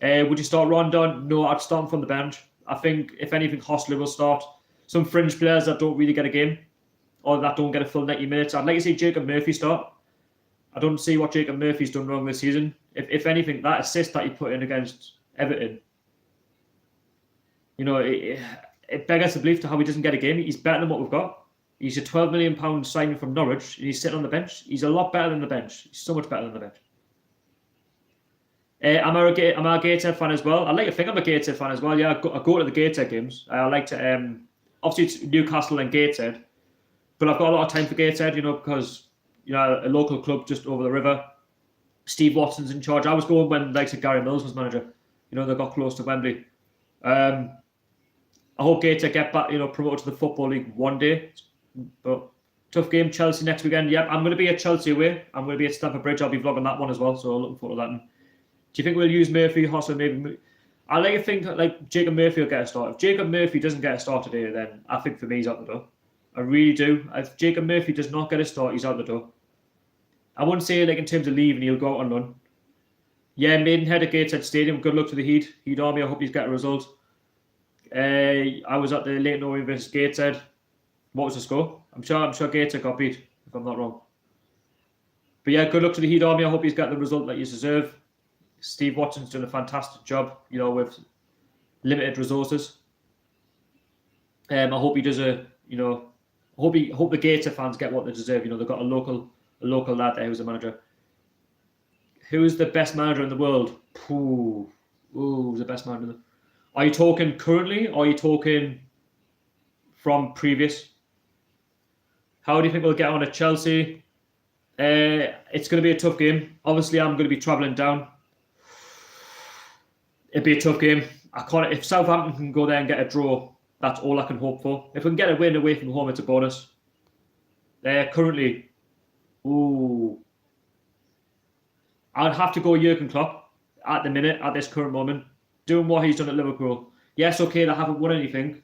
you. Would you start Rondon? No, I'd start him from the bench. I think, if anything, Hostler will start. Some fringe players that don't really get a game or that don't get a full 90 minutes. I'd like to see Jacob Murphy start. I don't see what Jacob Murphy's done wrong this season. If anything, that assist that he put in against Everton, it beggars the belief to how he doesn't get a game. He's better than what we've got. He's a £12 million signing from Norwich, and he's sitting on the bench. He's a lot better than the bench. He's so much better than the bench. I'm a Gateshead fan as well. I like to think I'm a Gateshead fan as well. Yeah, I go to the Gateshead games. I like to, obviously it's Newcastle and Gateshead, but I've got a lot of time for Gateshead, because, a local club just over the river. Steve Watson's in charge. I was going when, like, Gary Mills was manager. They got close to Wembley. I hope Gateshead get back, promoted to the Football League one day. But tough game, Chelsea next weekend. Yep, I'm going to be at Chelsea away. I'm going to be at Stamford Bridge. I'll be vlogging that one as well, so looking forward to that. And do you think we'll use Murphy, Hosler, maybe? I like to think like Jacob Murphy will get a start. If Jacob Murphy doesn't get a start today, then I think for me he's out the door. I really do. If Jacob Murphy does not get a start, he's out the door. I wouldn't say like in terms of leaving, he'll go out on loan. Yeah, Maidenhead at Gateshead Stadium. Good luck to the Heat Army. I hope he's got a result. I was at the Leyton Orient versus Gateshead. What was the score? I'm sure Gateshead got beat, if I'm not wrong. But yeah, good luck to the Heat Army. I hope he's got the result that you deserve. Steve Watson's done a fantastic job, with limited resources. I hope he does I hope the Gateshead fans get what they deserve. They've got a local lad there who's a manager. Who is the best manager in the world? Who's the best manager? Are you talking currently, or are you talking from previous? How do you think we'll get on at Chelsea? It's going to be a tough game. Obviously, I'm going to be travelling down. It'd be a tough game. If Southampton can go there and get a draw, that's all I can hope for. If we can get a win away from home, it's a bonus. Currently, I'd have to go Jurgen Klopp at the minute, at this current moment, doing what he's done at Liverpool. Yes, okay, they haven't won anything,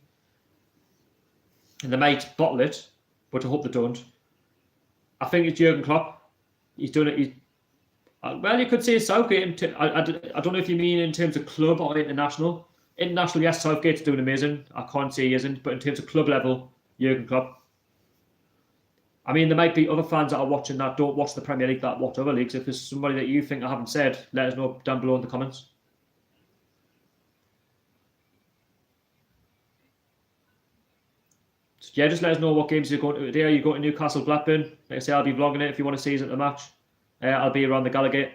and they might bottle it, but I hope they don't. I think it's Jurgen Klopp. He's done it. Well, you could say Southgate. I don't know if you mean in terms of club or international. International, yes, Southgate's doing amazing. I can't say he isn't, but in terms of club level, Jurgen Klopp. I mean, there might be other fans that are watching that don't watch the Premier League that watch other leagues. If there's somebody that you think I haven't said, let us know down below in the comments. So yeah, just let us know what games you're going to today. Are you going to Newcastle, Blackburn? Like I say, I'll be vlogging it if you want to see us at the match. I'll be around the Gallagate.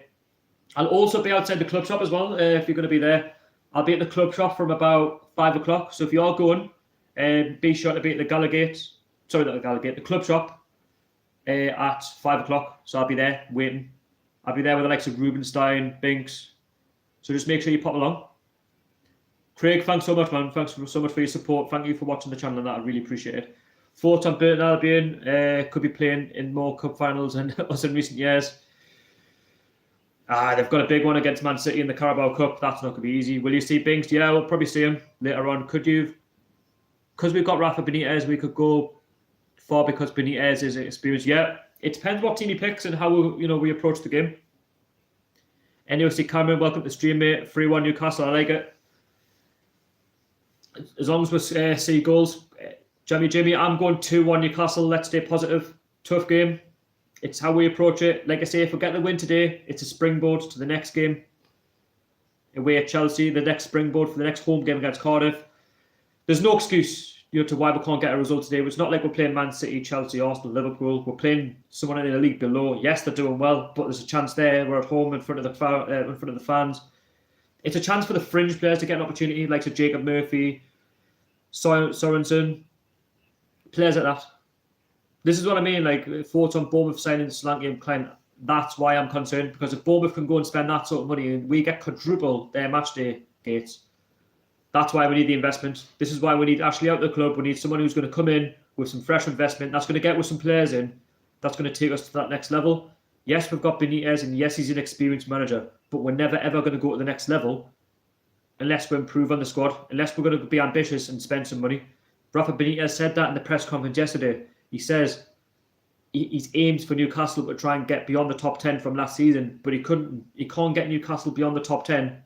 I'll also be outside the club shop as well, if you're going to be there. I'll be at the club shop from about 5 o'clock. So if you are going, be sure to be at the Gallagate. Sorry, not the Gallagate, the club shop at 5 o'clock. So I'll be there waiting. I'll be there with the likes of Rubenstein, Binks. So just make sure you pop along. Craig, thanks so much, man. Thanks so much for your support. Thank you for watching the channel and that. I really appreciate it. Thoughts on Burton Albion? Could be playing in more cup finals than us in recent years. They've got a big one against Man City in the Carabao Cup. That's not going to be easy. Will you see Binks? Yeah, we'll probably see him later on. Could you? Because we've got Rafa Benitez, we could go far because Benitez is experienced. Yeah, it depends what team he picks and how we approach the game. NUFC Cameron, welcome to the stream, mate. 3-1 Newcastle, I like it. As long as we see goals. Jimmy, I'm going 2-1 Newcastle. Let's stay positive. Tough game. It's how we approach it. Like I say, if we get the win today, it's a springboard to the next game. Away at Chelsea, the next springboard for the next home game against Cardiff. There's no excuse, to why we can't get a result today. It's not like we're playing Man City, Chelsea, Arsenal, Liverpool. We're playing someone in the league below. Yes, they're doing well, but there's a chance there. We're at home in front of the fans. It's a chance for the fringe players to get an opportunity, like Jacob Murphy, Sorensen, players like that. This is what I mean. Like, thoughts on Bournemouth signing Solanke and Klein. That's why I'm concerned, because if Bournemouth can go and spend that sort of money and we get quadruple their match day gates, that's why we need the investment. This is why we need Ashley out of the club. We need someone who's going to come in with some fresh investment. That's going to get with some players in. That's going to take us to that next level. Yes, we've got Benitez, and yes, he's an experienced manager, but we're never ever going to go to the next level unless we improve on the squad, unless we're going to be ambitious and spend some money. Rafa Benitez said that in the press conference yesterday. He says he's aims for Newcastle to try and get beyond the top 10 from last season, but he can't get Newcastle beyond the top 10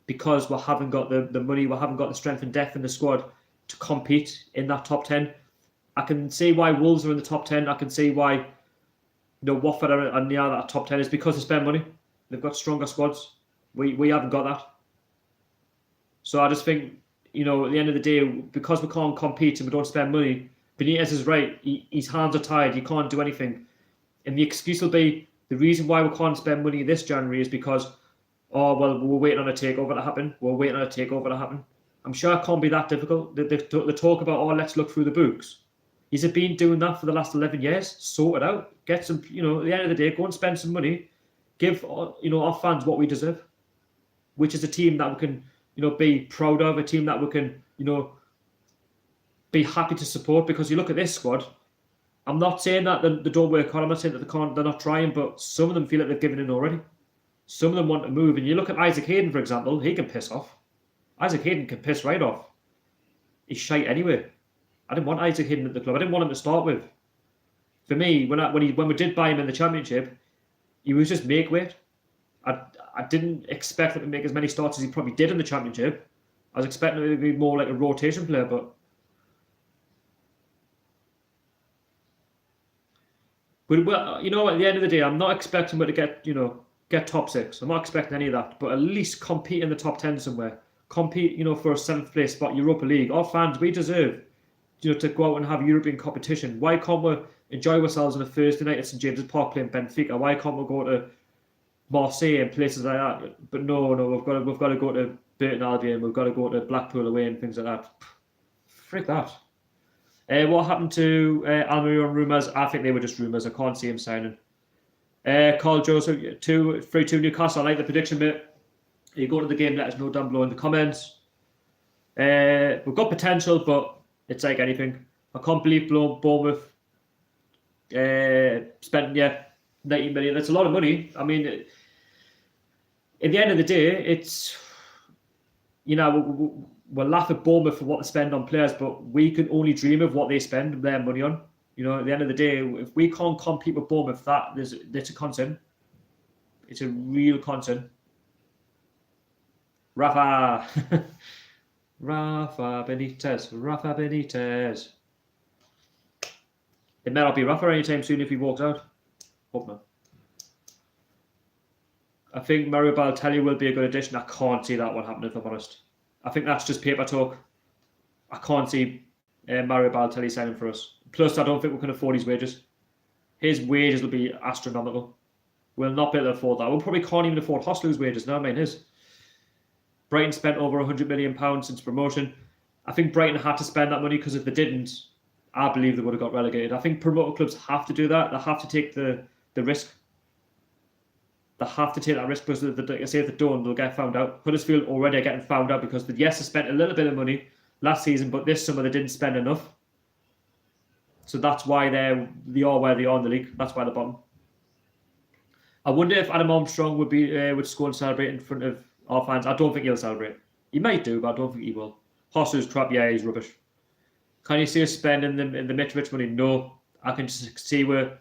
because we haven't got the money, we haven't got the strength and depth in the squad to compete in that top 10. I can see why Wolves are in the top 10. I can see why Watford are near that top 10. Is because they spend money. They've got stronger squads. We haven't got that. So I just think, at the end of the day, because we can't compete and we don't spend money, Benitez is right. His hands are tied. He can't do anything. And the excuse will be, the reason why we can't spend money this January is because, we're waiting on a takeover to happen. We're waiting on a takeover to happen. I'm sure it can't be that difficult. They talk about, let's look through the books. He's been doing that for the last 11 years. Sort it out. Get some, at the end of the day, go and spend some money. Give, our fans what we deserve, which is a team that we can, be proud of, a team that we can, be happy to support. Because you look at this squad, I'm not saying that they don't work hard. I'm not saying that they're not trying, but some of them feel like they've given in already. Some of them want to move. And you look at Isaac Hayden, for example, he can piss off. Isaac Hayden can piss right off. He's shite anyway. I didn't want Isaac Hayden at the club. I didn't want him to start with. For me, when we did buy him in the Championship, he was just make weight. I didn't expect him to make as many starts as he probably did in the Championship. I was expecting him to be more like a rotation player, but well, at the end of the day, I'm not expecting him to get top 6. I'm not expecting any of that, but at least compete in the top 10 somewhere. Compete, for a 7th place spot, Europa League. Our fans, we deserve, to go out and have European competition. Why can't we enjoy ourselves on a Thursday night at St James's Park playing Benfica? Why can't we go to Marseille and places like that? But no, we've got to go to Burton Albion. We've got to go to Blackpool away and things like that. Frick that. What happened to Almiron rumours? I think they were just rumours. I can't see him signing. Carl Joseph, 3-2 Newcastle. I like the prediction, mate. You go to the game, let us know down below in the comments. We've got potential, but it's like anything. I can't believe Bournemouth spent 90 million. That's a lot of money. I mean, at the end of the day, it's we'll laugh at Bournemouth for what they spend on players, but we can only dream of what they spend their money on. At the end of the day, if we can't compete with Bournemouth, that's a concern. It's a real concern. Rafa Benitez. It may not be Rafa anytime soon if he walks out. Hope not. I think Mario Balotelli will be a good addition. I can't see that one happening, if I'm honest. I think that's just paper talk. I can't see Mario Balotelli signing for us. Plus, I don't think we can afford his wages. His wages will be astronomical. We'll not be able to afford that. We probably can't even afford Hoslu's wages. No, I mean his. Brighton spent over £100 million since promotion. I think Brighton had to spend that money because if they didn't, I believe they would have got relegated. I think promoter clubs have to do that. They have to take the risk. They have to take that risk because if they don't, they'll get found out. Huddersfield already are getting found out because they spent a little bit of money last season, but this summer they didn't spend enough. So that's why they are where they are in the league. That's why they're bottom. I wonder if Adam Armstrong would score and celebrate in front of our fans. I don't think he'll celebrate. He might do, but I don't think he will. Hoslu's crap. Yeah, he's rubbish. Can you see us spending the Mitrovic money? No. I can just see we're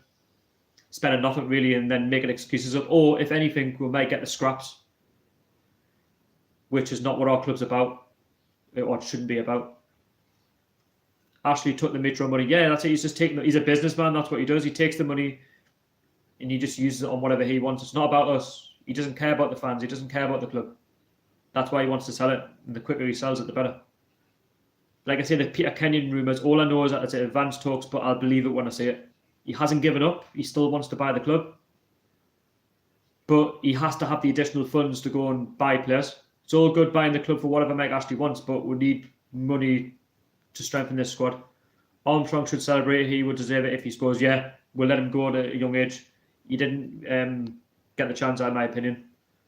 spending nothing really and then making excuses up. Or if anything, we might get the scraps, which is not what our club's about, or it shouldn't be about. Ashley took the Mitro money. Yeah, that's it. He's a businessman. That's what he does. He takes the money and he just uses it on whatever he wants. It's not about us. He doesn't care about the fans. He doesn't care about the club. That's why he wants to sell it. And the quicker he sells it, the better. Like I say, the Peter Kenyon rumours, all I know is that it's advanced talks, but I'll believe it when I see it. He hasn't given up. He still wants to buy the club. But he has to have the additional funds to go and buy players. It's all good buying the club for whatever Mike Ashley wants, but we need money to strengthen this squad. Armstrong should celebrate. He would deserve it if he scores. Yeah, we'll let him go at a young age. He didn't get the chance, in my opinion.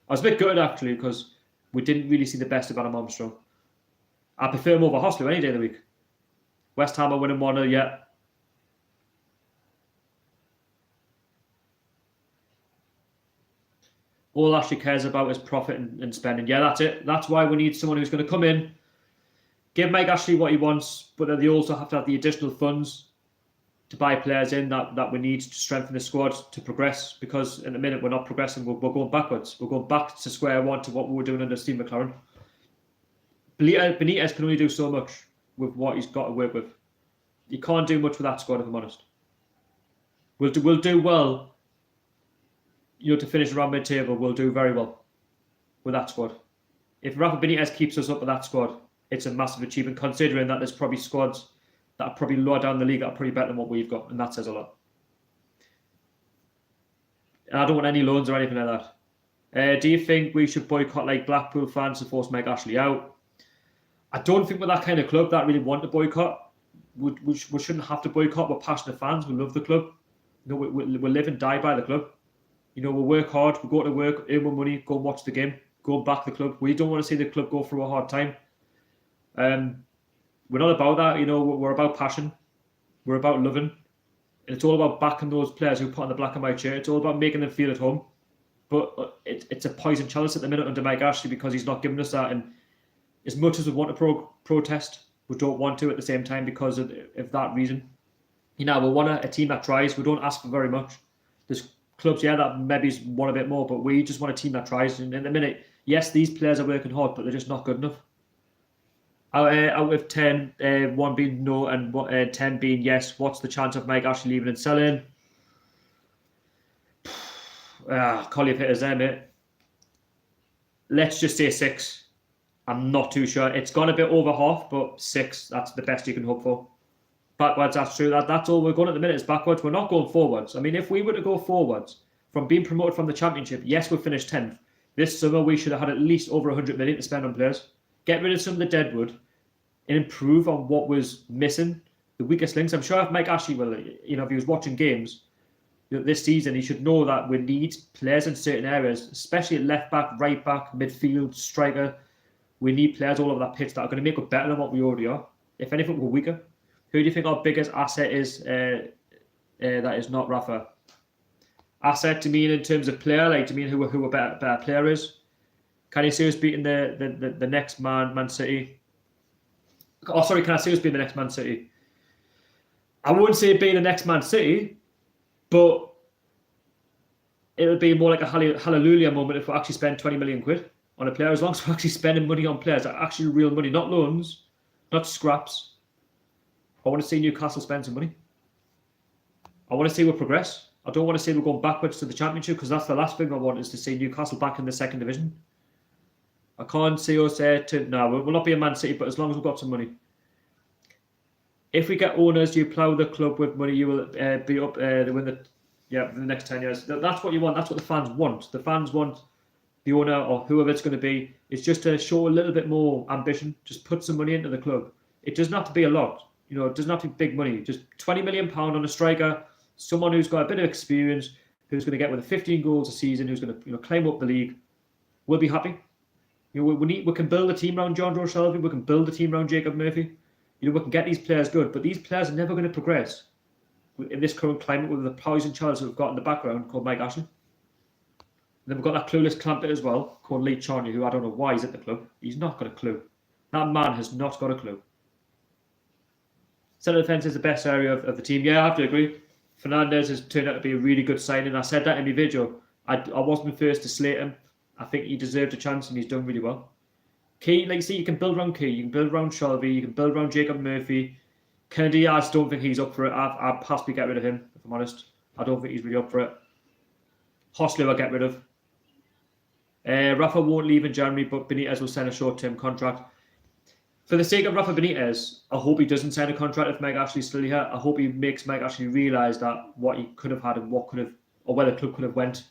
I was a bit gutted, actually, because we didn't really see the best of Adam Armstrong. I prefer him over Hoslu any day of the week. West Ham are winning 1-0, yeah. All Ashley cares about is profit and spending. Yeah, that's it. That's why we need someone who's going to come in, give Mike Ashley what he wants, but then they also have to have the additional funds to buy players in that we need to strengthen the squad to progress, because in a minute we're not progressing, we're going backwards. We're going back to square one to what we were doing under Steve McLaren. Benitez can only do so much with what he's got to work with. You can't do much with that squad, if I'm honest. We'll do well, to finish around mid-table. We'll do very well with that squad. If Rafa Benitez keeps us up with that squad, it's a massive achievement, considering that there's probably squads that are probably lower down the league that are probably better than what we've got, and that says a lot. And I don't want any loans or anything like that. Do you think we should boycott like Blackpool fans to force Mike Ashley out? I don't think we're that kind of club that really want to boycott. We shouldn't have to boycott. We're passionate fans. We love the club. We live and die by the club. We work hard. We go to work, earn more money, go and watch the game, go and back the club. We don't want to see the club go through a hard time. We're not about that. We're about passion. We're about loving. And it's all about backing those players who put on the black and white shirt. It's all about making them feel at home. But it's a poison chalice at the minute under Mike Ashley, because he's not giving us that. And as much as we want to protest, we don't want to at the same time because of that reason. We want a team that tries. We don't ask for very much. There's clubs, that maybe want a bit more, but we just want a team that tries. And in the minute, yes, these players are working hard, but they're just not good enough. Out of 10, 1 being no and 10 being yes, what's the chance of Mike Ashley leaving and selling? Call your hitters there, mate. Let's just say 6. I'm not too sure. It's gone a bit over half, but 6, that's the best you can hope for. Backwards, that's true. That's all we're going at the minute is backwards. We're not going forwards. I mean, if we were to go forwards from being promoted from the Championship, yes, we finished 10th. This summer, we should have had at least over 100 million to spend on players. Get rid of some of the deadwood and improve on what was missing, the weakest links. I'm sure if Mike Ashley will, if he was watching games this season, he should know that we need players in certain areas, especially at left back, right back, midfield, striker. We need players all over that pitch that are going to make us better than what we already are. If anything, we're weaker. Who do you think our biggest asset is that is not Rafa? Asset, to mean in terms of player, like to mean who a better player is? Can you see us beating the next Man City? Oh, sorry, can I see us being the next Man City? I wouldn't say being the next Man City, but it would be more like a hallelujah moment if we actually spend 20 million quid on a player, as long as we're actually spending money on players, actually real money, not loans, not scraps. I want to see Newcastle spend some money. I want to see we progress. I don't want to see we're going backwards to the Championship, because that's the last thing I want, is to see Newcastle back in the second division. I can't see us we'll not be a Man City, but as long as we've got some money. If we get owners, you plough the club with money, you will be up to win the next 10 years. That's what you want. That's what the fans want. The fans want the owner or whoever it's going to be is just to show a little bit more ambition. Just put some money into the club. It doesn't have to be a lot. It doesn't have to be big money. Just £20 million on a striker, someone who's got a bit of experience, who's going to get with 15 goals a season, who's going to claim up the league. We'll be happy. We can build a team around John Joe Shelby. We can build a team around Jacob Murphy. We can get these players good, but these players are never going to progress in this current climate with the poison challenge that we've got in the background called Mike Ashley. And then we've got that clueless clamp as well called Lee Charney, who I don't know why he's at the club. He's not got a clue. That man has not got a clue. Centre defence is the best area of the team. Yeah, I have to agree. Fernandez has turned out to be a really good signing. I said that in my video. I wasn't the first to slate him. I think he deserved a chance and he's done really well. Key, like you see, you can build around Key, you can build around Shelby, you can build around Jacob Murphy. Kennedy, I just don't think he's up for it. I'd possibly get rid of him, if I'm honest. I don't think he's really up for it. Hosler I'll get rid of. Rafa won't leave in January, but Benitez will sign a short-term contract. For the sake of Rafa Benitez, I hope he doesn't sign a contract if Mike Ashley's still here. I hope he makes Mike Ashley realise that what he could have had and what could have, or where the club could have went,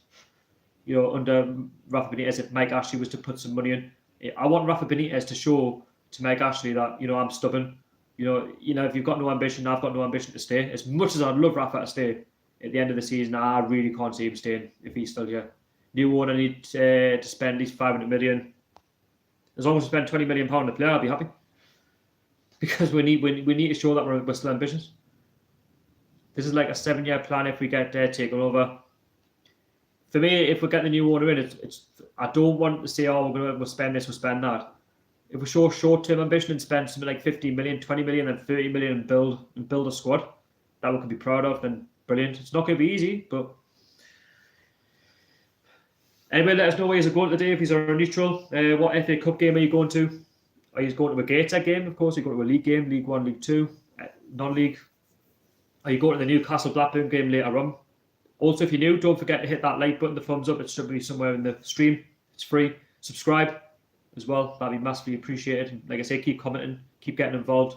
under Rafa Benitez if Mike Ashley was to put some money in. I want Rafa Benitez to show to Mike Ashley that, I'm stubborn. If you've got no ambition, I've got no ambition to stay. As much as I'd love Rafa to stay at the end of the season, I really can't see him staying if he's still here. New owner need to spend at least 500 million. As long as we spend 20 million pound a player, I'll be happy. Because we need to show that we're still ambitious. This is like a 7-year plan if we get taken over. For me, if we get the new owner in, I don't want to say, we'll spend this, we'll spend that. If we show short-term ambition and spend something like 15 million, 20 million, and 30 million and build a squad that we can be proud of, then brilliant. It's not going to be easy, but anyway, let us know where you're going today. If you're a neutral, what FA Cup game are you going to? Are you going to a Gateshead game? Of course, you're going to a league game, League 1, League 2, non-league. Are you going to the Newcastle Blackburn game later on? Also, if you're new, don't forget to hit that like button, the thumbs up. It should be somewhere in the stream. It's free. Subscribe as well. That'd be massively appreciated. And like I say, keep commenting, keep getting involved.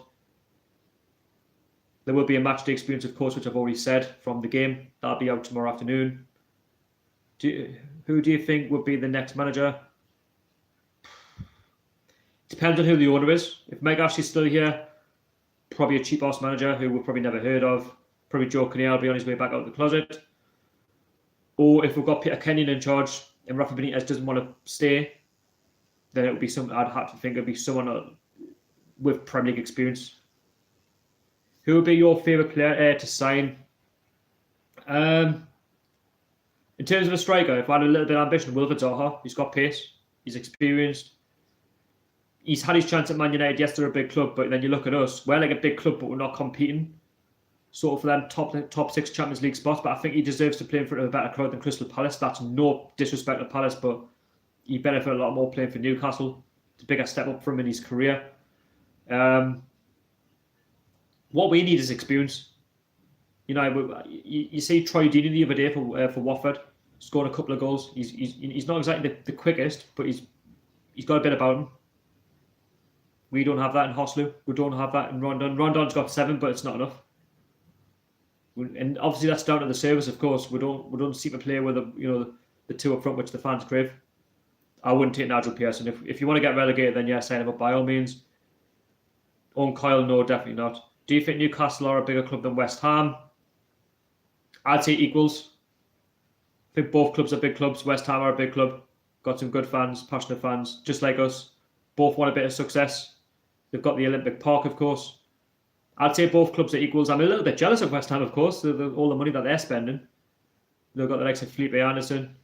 There will be a match day experience, of course, which I've already said from the game. That'll be out tomorrow afternoon. Who do you think would be the next manager? Depends on who the owner is. If Mike Ashley's still here, probably a cheap ass manager who we've probably never heard of. Probably Joe Kinnear will be on his way back out of the closet. Or if we've got Peter Kenyon in charge and Rafa Benitez doesn't want to stay, then it would be I'd have to think it would be someone with Premier League experience. Who would be your favourite player to sign? In terms of a striker, if I had a little bit of ambition, Wilfried Zaha. He's got pace. He's experienced. He's had his chance at Man United. Yes, they're a big club, but then you look at us. We're like a big club, but we're not competing sort of for them top 6 Champions League spots. But I think he deserves to play in front of a better crowd than Crystal Palace. That's no disrespect to Palace, but he benefit a lot more playing for Newcastle. It's a bigger step up for him in his career. What we need is experience. You see Troy Deeney the other day for Watford, scored a couple of goals. He's not exactly the quickest, but he's got a bit about him. We don't have that in Hoslu. We don't have that in Rondon. Rondon's got 7, but it's not enough. And obviously that's down to the service, of course. We don't seem to play with the 2 up front, which the fans crave. I wouldn't take Nigel Pearson. If you want to get relegated, then yeah, sign him up by all means. Owen Coyle, no, definitely not. Do you think Newcastle are a bigger club than West Ham? I'd say equals. I think both clubs are big clubs. West Ham are a big club. Got some good fans, passionate fans, just like us. Both want a bit of success. They've got the Olympic Park, of course. I'd say both clubs are equals. I'm a little bit jealous of West Ham, of course. All the money that they're spending. They've got the likes of Felipe Anderson.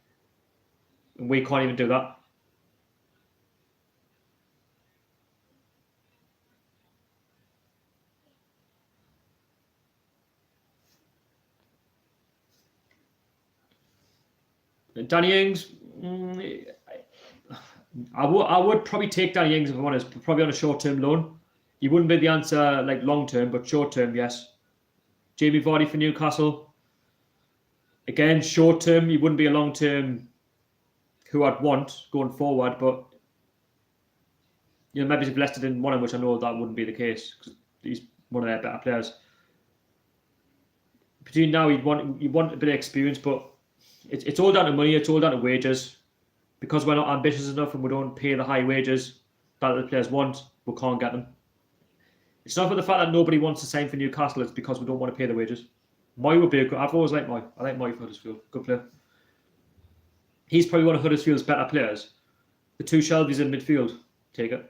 And we can't even do that. Danny Ings, I would probably take Danny Ings if I'm honest, probably on a short-term loan. He wouldn't be the answer like long-term, but short-term, yes. Jamie Vardy for Newcastle. Again, short-term, he wouldn't be a long-term who I'd want going forward, but maybe if Leicester didn't want him, which I know that wouldn't be the case because he's one of their better players. Between now, you want a bit of experience, but it's all down to money. It's all down to wages. Because we're not ambitious enough and we don't pay the high wages that the players want, we can't get them. It's not for the fact that nobody wants to sign for Newcastle. It's because we don't want to pay the wages. Moy would be a good. I've always liked Moy. I like Moy for Huddersfield. Good player. He's probably one of Huddersfield's better players. The 2 Shelby's in midfield. Take it.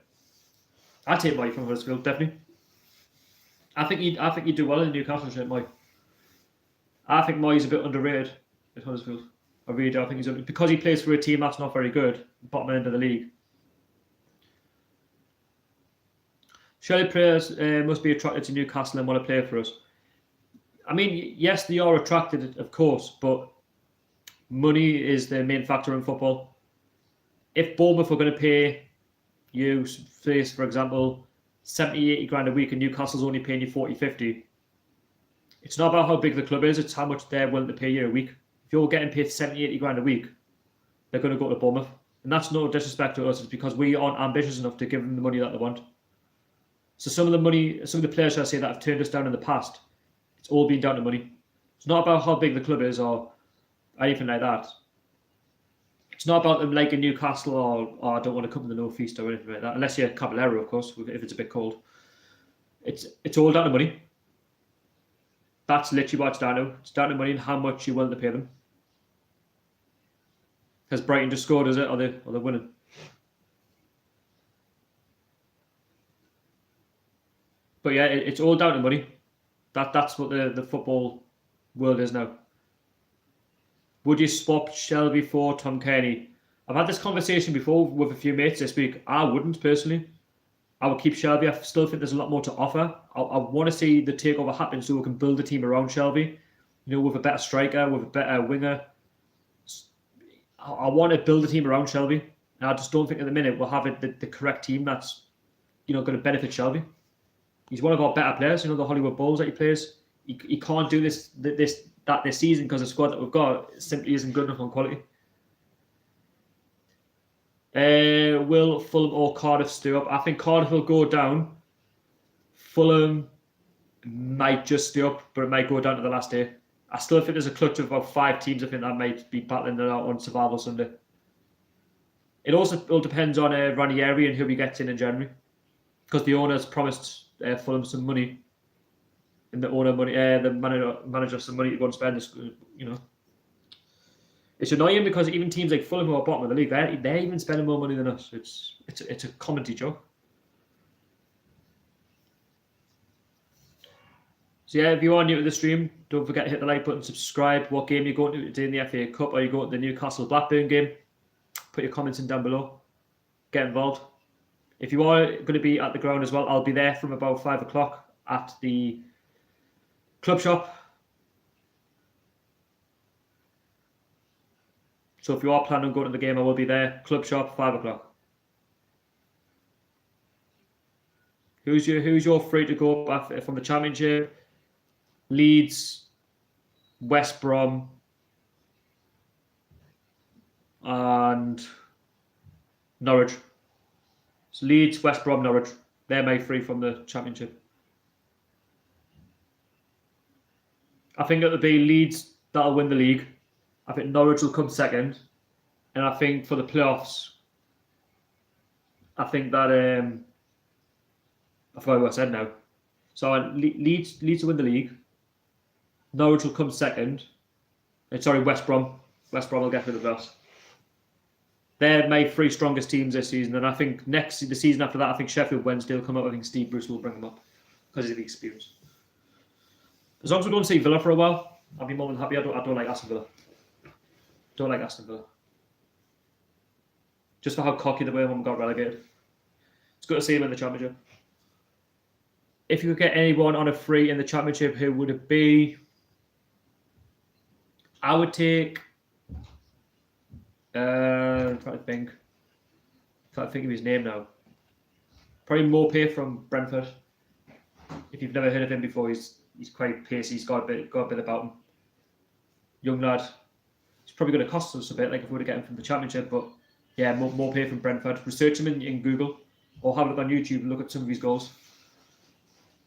I'd take Moy from Huddersfield, definitely. I think he'd do well in Newcastle shirt, Moy. I think Moy's a bit underrated at Huddersfield. I really do. I think he's because he plays for a team that's not very good, bottom end of the league. Surely players must be attracted to Newcastle and want to play for us. I mean, yes, they are attracted, of course, but money is the main factor in football. If Bournemouth are going to pay you, say, for example, 70, 80 grand a week and Newcastle's only paying you 40, 50, it's not about how big the club is, it's how much they're willing to pay you a week. If you're getting paid 70, 80 grand a week, they're going to go to Bournemouth. And that's no disrespect to us, it's because we aren't ambitious enough to give them the money that they want. So some of the players, I say, that have turned us down in the past, it's all been down to money. It's not about how big the club is or anything like that. It's not about them liking Newcastle or I don't want to come to the North East or anything like that, unless you're Caballero, of course, if it's a bit cold. It's all down to money. That's literally what it's down to. It's down to money and how much you're willing to pay them. Has Brighton just scored, is it? Or they're winning? But yeah, it's all down to money. That's what the football world is now. Would you swap Shelby for Tom Kearney? I've had this conversation before with a few mates this week. I wouldn't personally. I would keep Shelby. I still think there's a lot more to offer. I want to see the takeover happen so we can build a team around Shelby. You know, with a better striker, with a better winger. I want to build a team around Shelby. And I just don't think at the minute we'll have the correct team that's, you know, going to benefit Shelby. He's one of our better players. You know, the Hollywood Bulls that he plays. He can't do this season because the squad that we've got simply isn't good enough on quality. Will Fulham or Cardiff stay up? I think Cardiff will go down. Fulham might just stay up, but it might go down to the last day. I still think there's a clutch of about 5 teams. I think that might be battling it out on Survival Sunday. It also all depends on Ranieri and who he gets in January, because the owner's promised Fulham some money, and the manager some money to go and spend this. You know, it's annoying because even teams like Fulham who are bottom of the league, they're even spending more money than us. It's a comedy joke. So yeah, if you are new to the stream, don't forget to hit the like button, subscribe. What game you're going to today in the FA Cup? Or you going to the Newcastle Blackburn game? Put your comments in down below. Get involved. If you are going to be at the ground as well, I'll be there from about 5 o'clock at the club shop. So if you are planning on going to the game, I will be there. Club shop, 5 o'clock. Who's your free to go from the Championship? Leeds, West Brom, and Norwich. So Leeds, West Brom, Norwich. They're my 3 from the Championship. I think it'll be Leeds that'll win the league. I think Norwich will come second. And I think for the playoffs, I think that I forgot what I said now. So Leeds will win the league. Norwich will come second. West Brom. West Brom will get through the playoffs. They're my 3 strongest teams this season, and I think the season after that, I think Sheffield Wednesday will come up. I think Steve Bruce will bring them up because of the experience. As long as we don't see Villa for a while, I'll be more than happy. I don't like Aston Villa. Don't like Aston Villa. Just for how cocky they were when we got relegated. It's good to see them in the Championship. If you could get anyone on a free in the Championship, who would it be? I would take. I'm trying to think. Can't think of his name now. Probably Maupay from Brentford. If you've never heard of him before, he's quite pacey. He's got a bit about him. Young lad. He's probably going to cost us a bit, like if we were to get him from the Championship. But yeah, Maupay from Brentford. Research him in Google, or have a look on YouTube and look at some of his goals.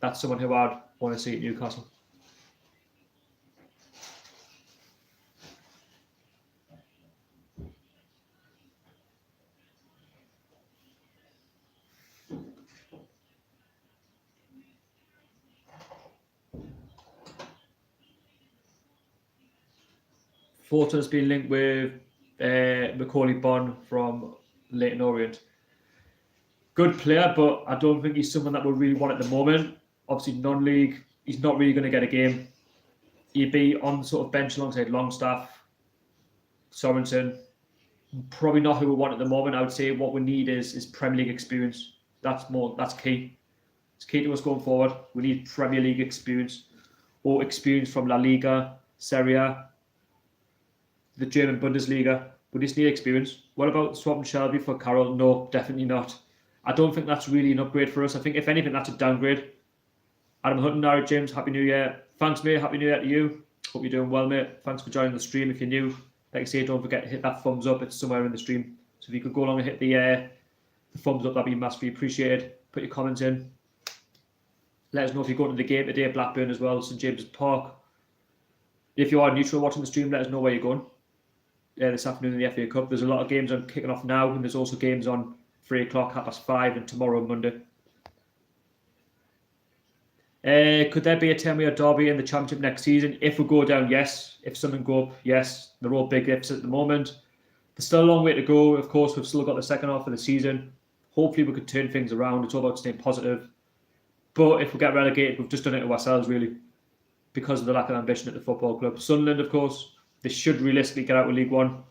That's someone who I'd want to see at Newcastle. Fortin has been linked with Macaulay Bonne from Leyton Orient. Good player, but I don't think he's someone that we really want at the moment. Obviously, non-league, he's not really going to get a game. He'd be on sort of bench alongside Longstaff, Sorensen. Probably not who we want at the moment. I would say what we need is Premier League experience. That's key. It's key to us going forward. We need Premier League experience, or experience from La Liga, Serie A, the German Bundesliga. We just need experience. What about swapping Shelby for Carroll? No, definitely not. I don't think that's really an upgrade for us. I think, if anything, that's a downgrade. Adam Hutton, Nara James, Happy New Year. Thanks, mate. Happy New Year to you. Hope you're doing well, mate. Thanks for joining the stream. If you're new, like I say, don't forget to hit that thumbs up. It's somewhere in the stream. So if you could go along and hit the thumbs up, that'd be massively appreciated. Put your comments in. Let us know if you're going to the game today at Blackburn as well, St James's Park. If you are neutral watching the stream, let us know where you're going. This afternoon in the FA Cup. There's a lot of games on kicking off now, and there's also games on 3 o'clock, 5:30, and tomorrow, Monday. Could there be a 10-year derby in the Championship next season? If we go down, yes. If something go up, yes. They're all big ifs at the moment. There's still a long way to go. Of course, we've still got the second half of the season. Hopefully, we could turn things around. It's all about staying positive. But if we get relegated, we've just done it to ourselves, really, because of the lack of ambition at the football club. Sunderland, of course, they should realistically get out of League One.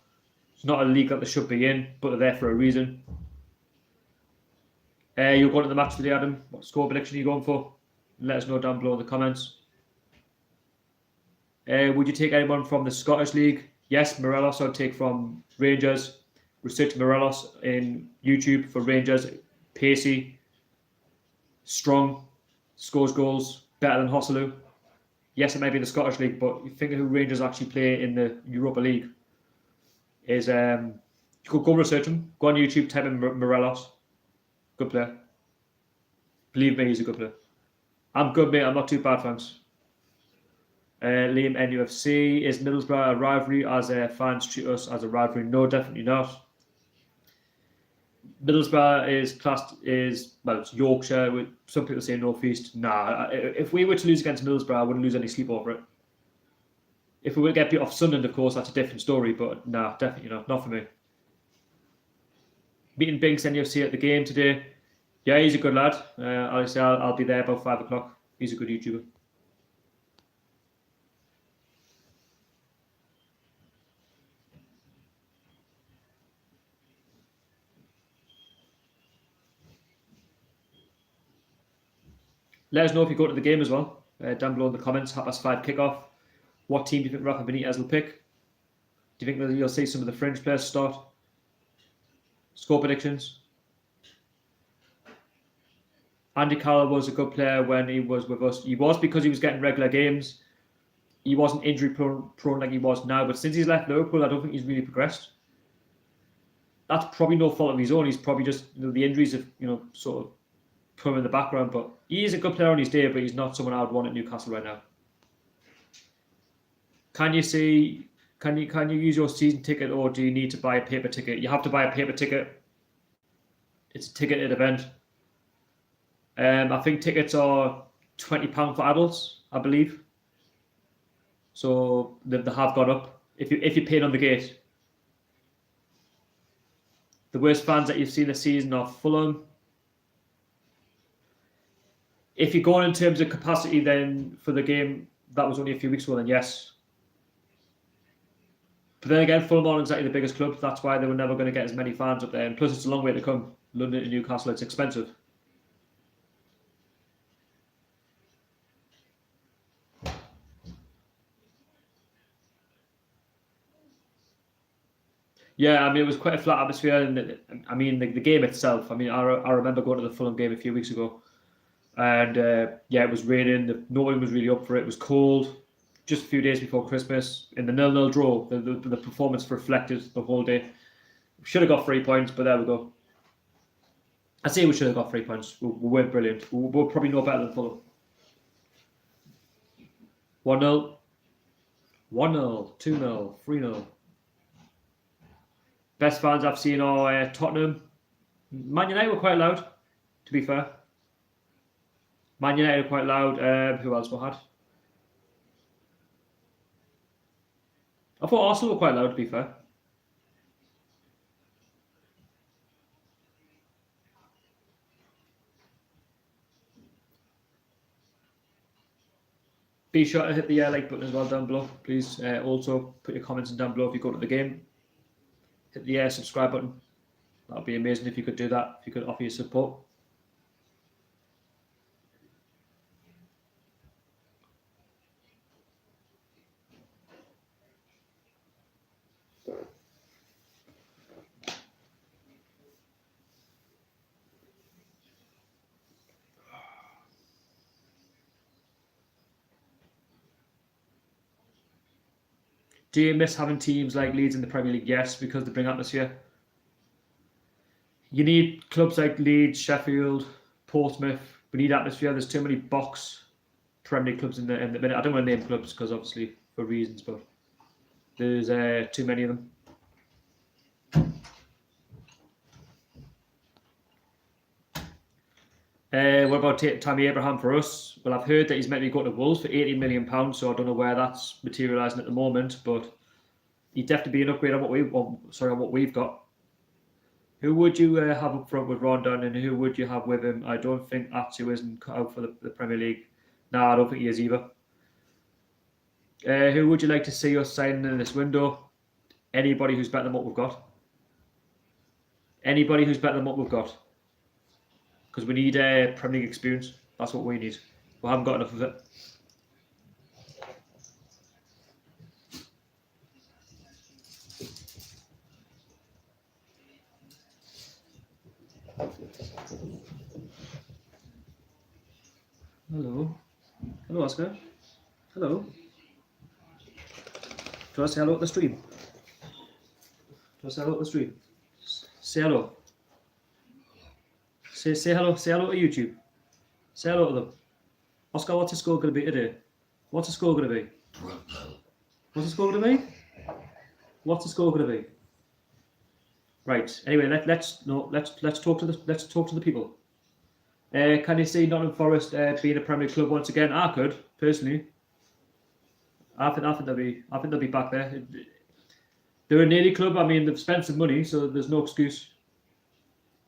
It's not a league that they should be in, but they're there for a reason. You're going to the match today, Adam. What score prediction are you going for? Let us know down below in the comments. Would you take anyone from the Scottish League? Yes, Morelos I'd take from Rangers. Research Morelos in YouTube for Rangers. Pacey, strong, scores goals, better than Hosselu. Yes, it might be the Scottish League, but you think of who Rangers actually play in the Europa League is you could go research him. Go on YouTube, type in Morelos. Good player. Believe me, he's a good player. I'm good, mate. I'm not too bad, thanks. Liam, NUFC. Is Middlesbrough a rivalry as fans treat us as a rivalry? No, definitely not. Middlesbrough is classed well, it's Yorkshire. With some people say North East. Nah, if we were to lose against Middlesbrough, I wouldn't lose any sleep over it. If we were to get beat off Sunderland, of course, that's a different story. But nah, definitely not for me. Meeting Binks NUFC at the game today. Yeah, he's a good lad. I'll be there about 5 o'clock. He's a good YouTuber. Let us know if you go to the game as well. Down below in the comments, 5:30 kickoff. What team do you think Rafa Benitez will pick? Do you think that you'll see some of the fringe players start? Score predictions? Andy Carroll was a good player when he was with us. He was because he was getting regular games. He wasn't injury prone like he was now. But since he's left Liverpool, I don't think he's really progressed. That's probably no fault of his own. He's probably just the injuries have sort of put him in the background. But he is a good player on his day, but he's not someone I would want at Newcastle right now. Can you use your season ticket, or do you need to buy a paper ticket? You have to buy a paper ticket. It's a ticketed event. I think tickets are £20 for adults, I believe. So they have gone up. If you're paying on the gate. The worst fans that you've seen this season are Fulham. If you're going in terms of capacity, then for the game that was only a few weeks ago, then yes. But then again, Fulham aren't exactly the biggest club. That's why they were never going to get as many fans up there. And plus, it's a long way to come. London to Newcastle, it's expensive. Yeah, I mean, it was quite a flat atmosphere. And I mean, the game itself, I mean, I remember going to the Fulham game a few weeks ago. And yeah, it was raining. No one was really up for it. It was cold. Just a few days before Christmas, in the 0-0 draw, the performance reflected the whole day. We should have got 3 points, but there we go. I say we should have got 3 points. We weren't brilliant. We're probably no better than Fulham. 1-0, 1-0, 2-0, 3-0. Best fans I've seen are Tottenham. Man United were quite loud, to be fair. Man United were quite loud. Who else we had? I thought Arsenal were quite loud, to be fair. Be sure to hit the like button as well down below. Please also put your comments in down below if you go to the game. Hit the subscribe button. That would be amazing if you could do that, if you could offer your support. Do you miss having teams like Leeds in the Premier League? Yes, because they bring atmosphere. You need clubs like Leeds, Sheffield, Portsmouth. We need atmosphere. There's too many box Premier League clubs in the minute. I don't want to name clubs because obviously for reasons, but there's too many of them. What about Tammy Abraham for us? Well, I've heard that he's meant to be going to Wolves for £80 million, so I don't know where that's materialising at the moment, but he'd definitely be an upgrade on what we've got. Who would you have up front with Rondon, and who would you have with him? I don't think Atsu isn't cut out for the Premier League. No, I don't think he is either. Who would you like to see us signing in this window? Anybody who's better than what we've got. Anybody who's better than what we've got. Because we need Premier League experience. That's what we need. We haven't got enough of it. Hello. Hello, Oscar. Hello. Do you want to say hello at the stream? Do you want to say hello at the stream? Say hello. Say hello. Say hello to YouTube. Say hello to them. Oscar, what's the score going to be today? What's the score going to be? What's the score going to be? What's the score going to be? Right. Anyway, let's talk to the people. Can you see Nottingham Forest being a Premier League club once again? I could personally. I think they'll be back there. They're a nearly club. I mean, they've spent some money, so there's no excuse.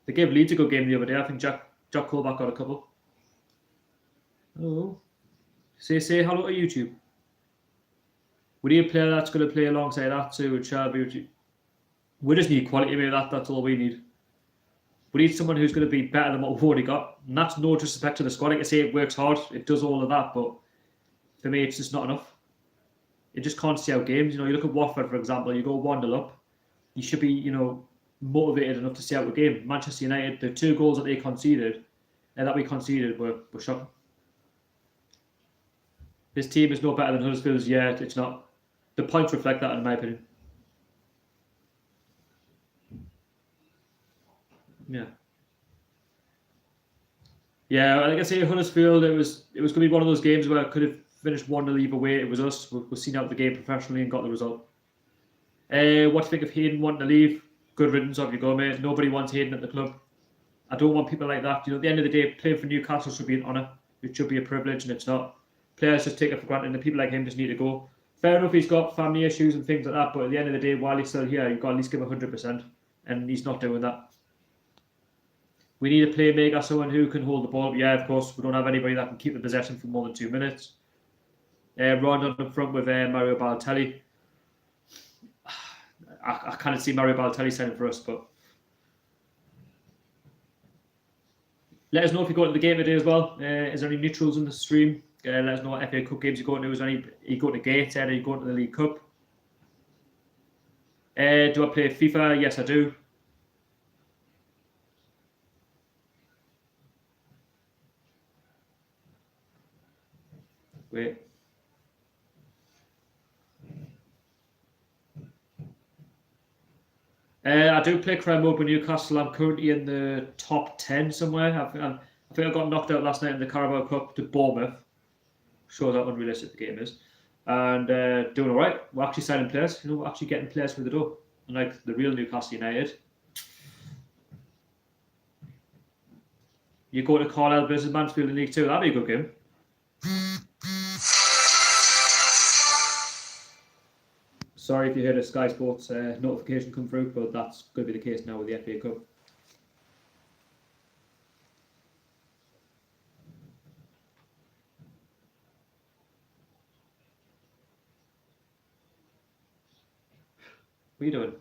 They gave Leeds a good game the other day. I think Jack Colback got a couple. Hello. Say hello to YouTube. We need a player that's going to play alongside that too, and Shelby. We just need quality, maybe that's all we need. We need someone who's going to be better than what we've already got. And that's no disrespect to the squad. Like I say, it works hard. It does all of that. But for me, it's just not enough. You just can't see out games. You look at Watford, for example. You go 1-0 up. You should be, motivated enough to see out the game. Manchester United, the 2 goals that we conceded were shocking. This team is no better than Huddersfield's yet. It's not. The points reflect that, in my opinion. Yeah. Like I say, Huddersfield, it was going to be one of those games where it could have finished 1-0 either way. It was us. We've seen out the game professionally and got the result. What do you think of Hayden wanting to leave? Good riddance, off you go, mate. Nobody wants Hayden at the club. I don't want people like that. At the end of the day, playing for Newcastle should be an honour. It should be a privilege, and it's not. Players just take it for granted, and people like him just need to go. Fair enough, he's got family issues and things like that, but at the end of the day, while he's still here, you've got to at least give 100%, and he's not doing that. We need a playmaker, someone who can hold the ball. Yeah, of course, we don't have anybody that can keep the possession for more than 2 minutes. Rondon up front with Mario Balotelli. I can't see Mario Balotelli signing for us, but let us know if you're going to the game today as well. Is there any neutrals in the stream? Let us know what FA Cup games you're going to. Are you going to Gateshead? Are you going to the League Cup? Do I play FIFA? Yes, I do. Wait. I do play Creme Mode with Newcastle. I'm currently in the top 10 somewhere. I think I got knocked out last night in the Carabao Cup to Bournemouth. Shows how unrealistic the game is. And doing all right. We're actually signing players. We're actually getting players through the door. Unlike the real Newcastle United. You go to Carlisle versus Mansfield in League 2. That'd be a good game. Sorry if you heard a Sky Sports notification come through, but that's going to be the case now with the FA Cup. What are you doing?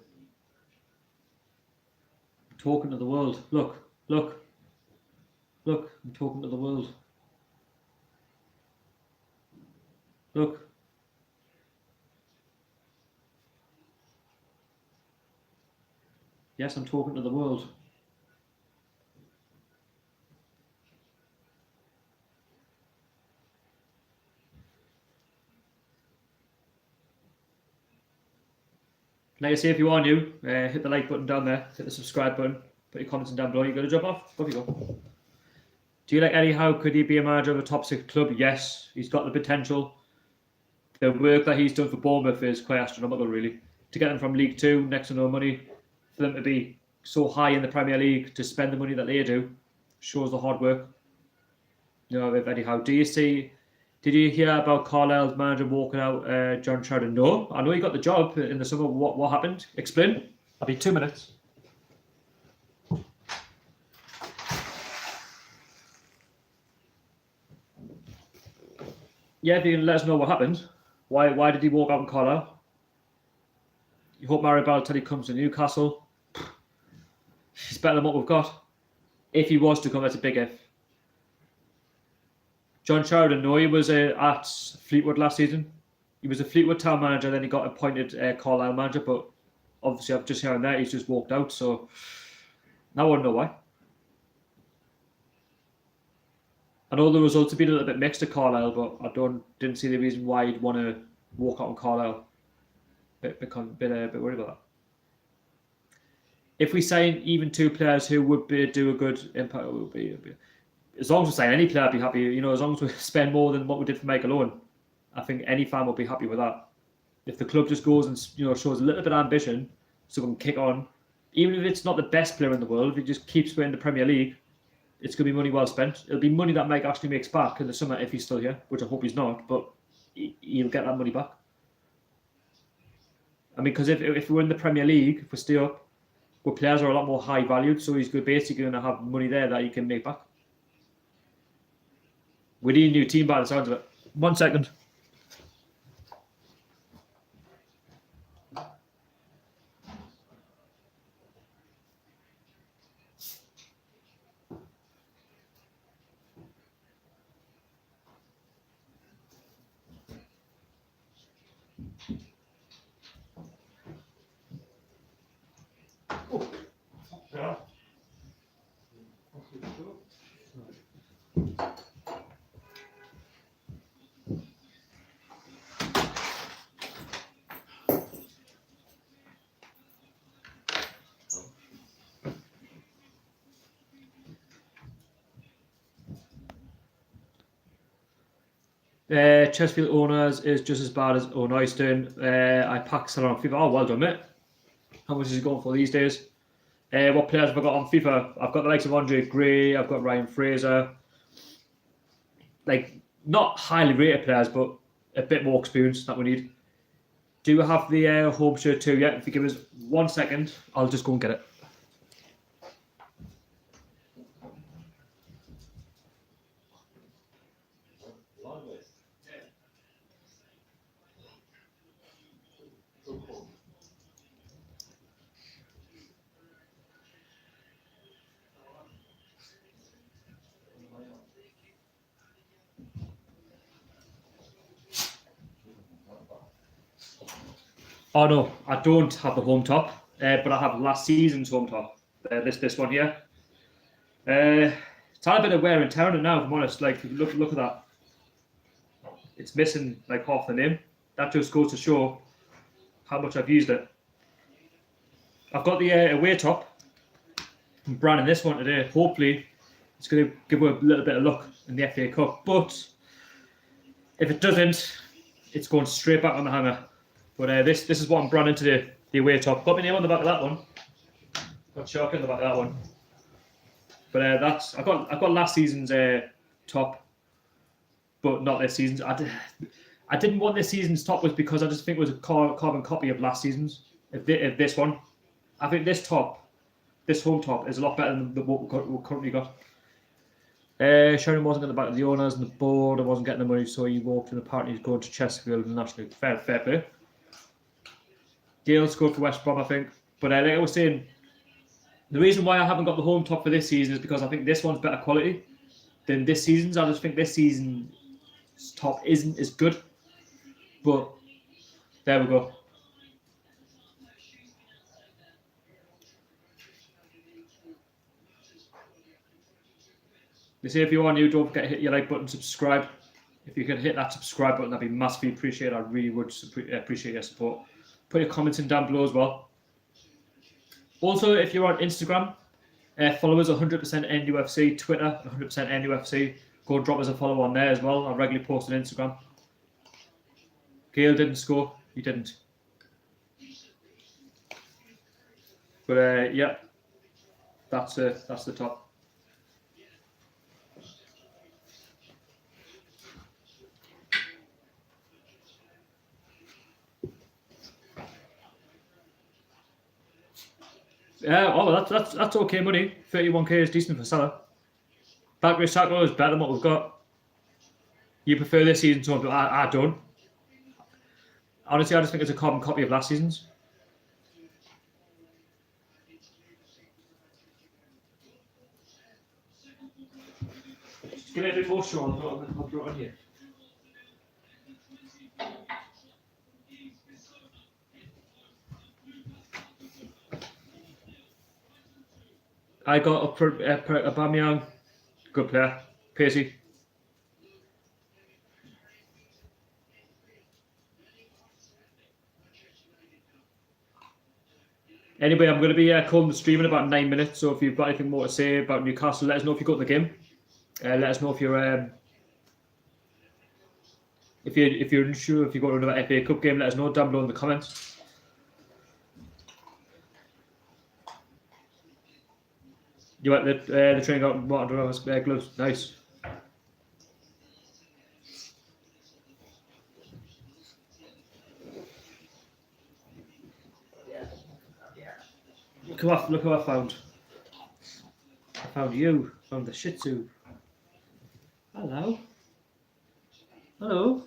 I'm talking to the world. Look. I'm talking to the world. Look. Yes, I'm talking to the world. Like I say, if you are new, hit the like button down there, hit the subscribe button, put your comments in down below. You're going to jump off? Off you go. Do you like Eddie Howe? Could he be a manager of a top 6 club? Yes, he's got the potential. The work that he's done for Bournemouth is quite astronomical, really. To get them from League 2, next to no money, for them to be so high in the Premier League, to spend the money that they do, shows the hard work. If anyhow, did you hear about Carlisle's manager walking out, John Sheridan? No, I know he got the job in the summer. What happened? Explain. I'll be 2 minutes. Yeah, if you can let us know what happened. Why did he walk out in Carlisle? You hope Mario Balotelli comes to Newcastle. He's better than what we've got. If he was to come, that's a big if. John Sheridan, no, he was at Fleetwood last season. He was a Fleetwood town manager, then he got appointed Carlisle manager, but obviously I've just heard that he's just walked out, so now I wouldn't know why. I know the results have been a little bit mixed at Carlisle, but I didn't see the reason why he'd want to walk out on Carlisle. Bit worried about that. If we sign even 2 players who would do a good impact, it would be as long as we sign any player, I'd be happy. As long as we spend more than what we did for Michael Owen, I think any fan will be happy with that. If the club just goes and shows a little bit of ambition, so we can kick on, even if it's not the best player in the world, if he just keeps winning the Premier League, it's going to be money well spent. It'll be money that Mike actually makes back in the summer if he's still here, which I hope he's not, but he'll get that money back. I mean, because if we're in the Premier League, if we stay up, where players are a lot more high valued, so he's basically going to have money there that he can make back. We need a new team by the sounds of it. 1 second. Oh. Yeah. Chesterfield owners is just as bad as Owen Oyston. I packed Salah on FIFA. Oh, well done, mate. How much is he going for these days? What players have I got on FIFA? I've got the likes of Andre Gray. I've got Ryan Fraser. Like, not highly rated players, but a bit more experience that we need. Do we have the home shirt too yet? If you give us 1 second, I'll just go and get it. Oh no, I don't have the home top, but I have last season's home top. This one here. It's had a bit of wear and tear on it now, if I'm honest. Like, look at that. It's missing like half the name. That just goes to show how much I've used it. I've got the away top. I'm branding this one today. Hopefully, it's going to give her a little bit of luck in the FA Cup. But if it doesn't, it's going straight back on the hanger. But this is what I'm branding today. The away top. Got my name on the back of that one. Got chalk in the back of that one. But I got last season's top, but not this season's. I didn't want this season's top was because I just think it was a carbon copy of last season's. If this one, I think this home top is a lot better than what we currently got. Sheridan wasn't at the back of the owners and the board. I wasn't getting the money, so he walked in. Apparently, he's going to Chesterfield and National League. Fair play. Gale scored for West Brom, I think. But like I was saying, the reason why I haven't got the home top for this season is because I think this one's better quality than this season's. I just think this season's top isn't as good. But there we go. They say if you are new, don't forget to hit your like button, subscribe. If you could hit that subscribe button, that'd be massively appreciated. I really would appreciate your support. Put your comments in down below as well. Also, if you're on Instagram, follow us 100% NUFC, Twitter 100% NUFC. Go and drop us a follow on there as well. I regularly post on Instagram. Gale didn't score. He didn't. But yeah, that's the top. That's okay money. 31k is decent for Salah. Bakary Saka is better than what we've got. You prefer this season to him, but I don't. Honestly, I just think it's a carbon copy of last season's. Just give it a bit more, Sean. I'll draw it on here. I got up for Aubameyang, good player, pacey. Anyway, I'm going to be calling the stream in about 9 minutes. So if you've got anything more to say about Newcastle, let us know if you go to the game. Let us know if you're unsure if you go to another FA Cup game. Let us know down below in the comments. You want the training out and water gloves? Nice. Look who I found. I found you. Found the Shih Tzu. Hello. Hello.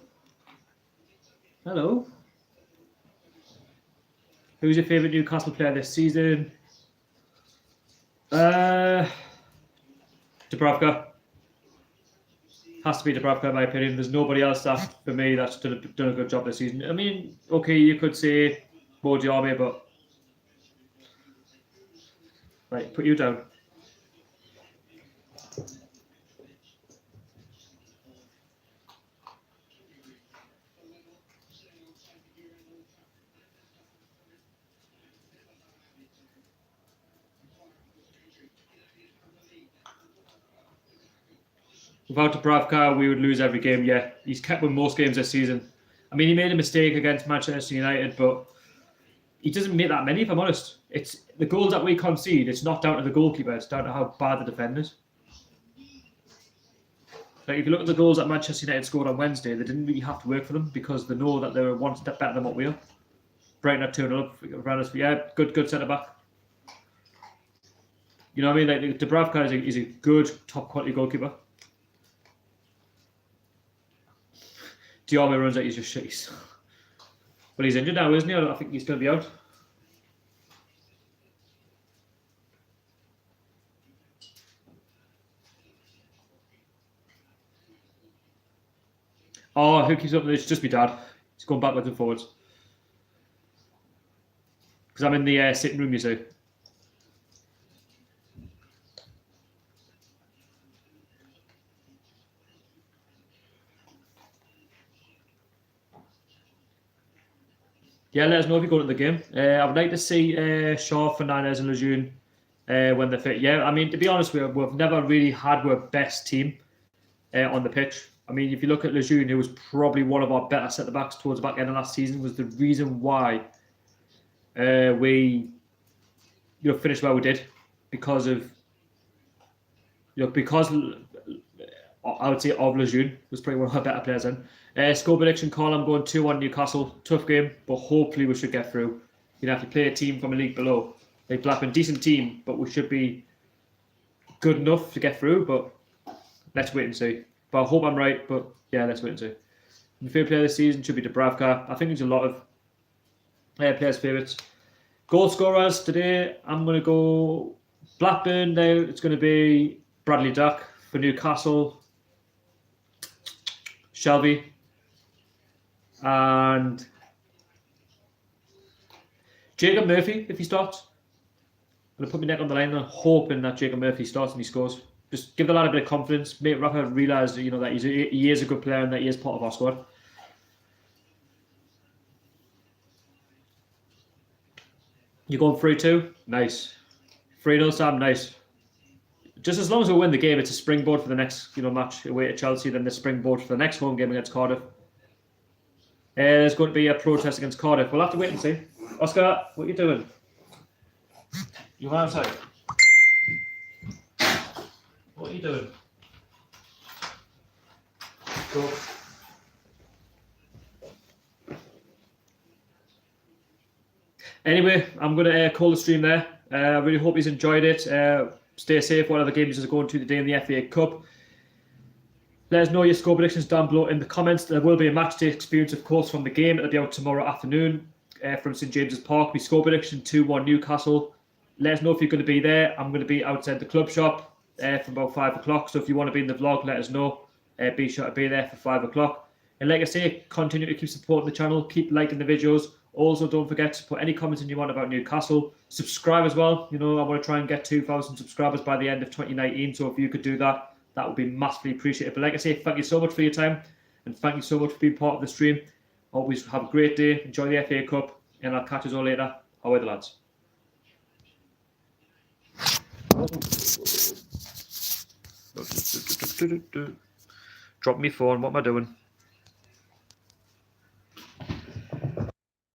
Hello. Who's your favourite Newcastle player this season? Dubravka. Has to be Dubravka in my opinion. There's nobody else that for me that's done a good job this season. I mean, okay, you could say Diarmi, but right, put you down. Without Dubravka, we would lose every game. Yeah, he's kept with most games this season. I mean, he made a mistake against Manchester United, but he doesn't make that many, if I'm honest. It's the goals that we concede. It's not down to the goalkeeper. It's down to how bad the defenders. Like if you look at the goals that Manchester United scored on Wednesday, they didn't really have to work for them because they know that they were one step better than what we are. Brighton are 2-0 up around us. Yeah, good centre back. You know what I mean? Like Dubravka is a good top quality goalkeeper. Diarmi runs like he's just shit. But he's injured now, isn't he? I think he's going to be out. Oh, who keeps up with this? Just my dad. He's going backwards and forwards. Because I'm in the sitting room, you see. Yeah, let us know if you go to the game. I would like to see Shaw, Fernandes and Lejeune when they're fit. Yeah, I mean, to be honest, we've never really had our best team on the pitch. I mean, if you look at Lejeune, who was probably one of our better centre-backs towards the back end of last season, was the reason why we finished where we did. Because of, because I would say of Lejeune was probably one of our better players then. Score prediction call, I'm going 2-1 Newcastle. Tough game, but hopefully we should get through. Have to play a team from a league below. Like Blackburn, decent team, but we should be good enough to get through, but let's wait and see. But I hope I'm right, but yeah, let's wait and see. My favourite player this season should be Dubravka. I think there's a lot of players' favourites. Goal scorers today, I'm going to go Blackburn. Now it's going to be Bradley Dack. For Newcastle, Shelby. And Jacob Murphy, if he starts. I'm going to put my neck on the line and hoping that Jacob Murphy starts and he scores. Just give the lad a bit of confidence, make Rafa realise that, that he is a good player and that he is part of our squad. You're going 3-2? Nice. 3-0, Sam, nice. Just as long as we win the game, it's a springboard for the next match away to Chelsea, then the springboard for the next home game against Cardiff. There's going to be a protest against Cardiff. We'll have to wait and see. Oscar, what are you doing? You're outside. What are you doing? Go. Anyway, I'm going to call the stream there. I really hope he's enjoyed it. Stay safe, whatever games is going to today in the FA Cup. Let us know your score predictions down below in the comments. There will be a match day experience, of course, from the game. It'll be out tomorrow afternoon from St James's Park. We score prediction 2-1 Newcastle. Let us know if you're going to be there. I'm going to be outside the club shop from about 5 o'clock. So if you want to be in the vlog, let us know. Be sure to be there for 5 o'clock. And like I say, continue to keep supporting the channel. Keep liking the videos. Also, don't forget to put any comments in you want about Newcastle. Subscribe as well. You know, I want to try and get 2,000 subscribers by the end of 2019. So if you could do that, that would be massively appreciated. But like I say, thank you so much for your time. And thank you so much for being part of the stream. Always have a great day. Enjoy the FA Cup. And I'll catch you all later. How are the lads? Drop me phone. What am I doing?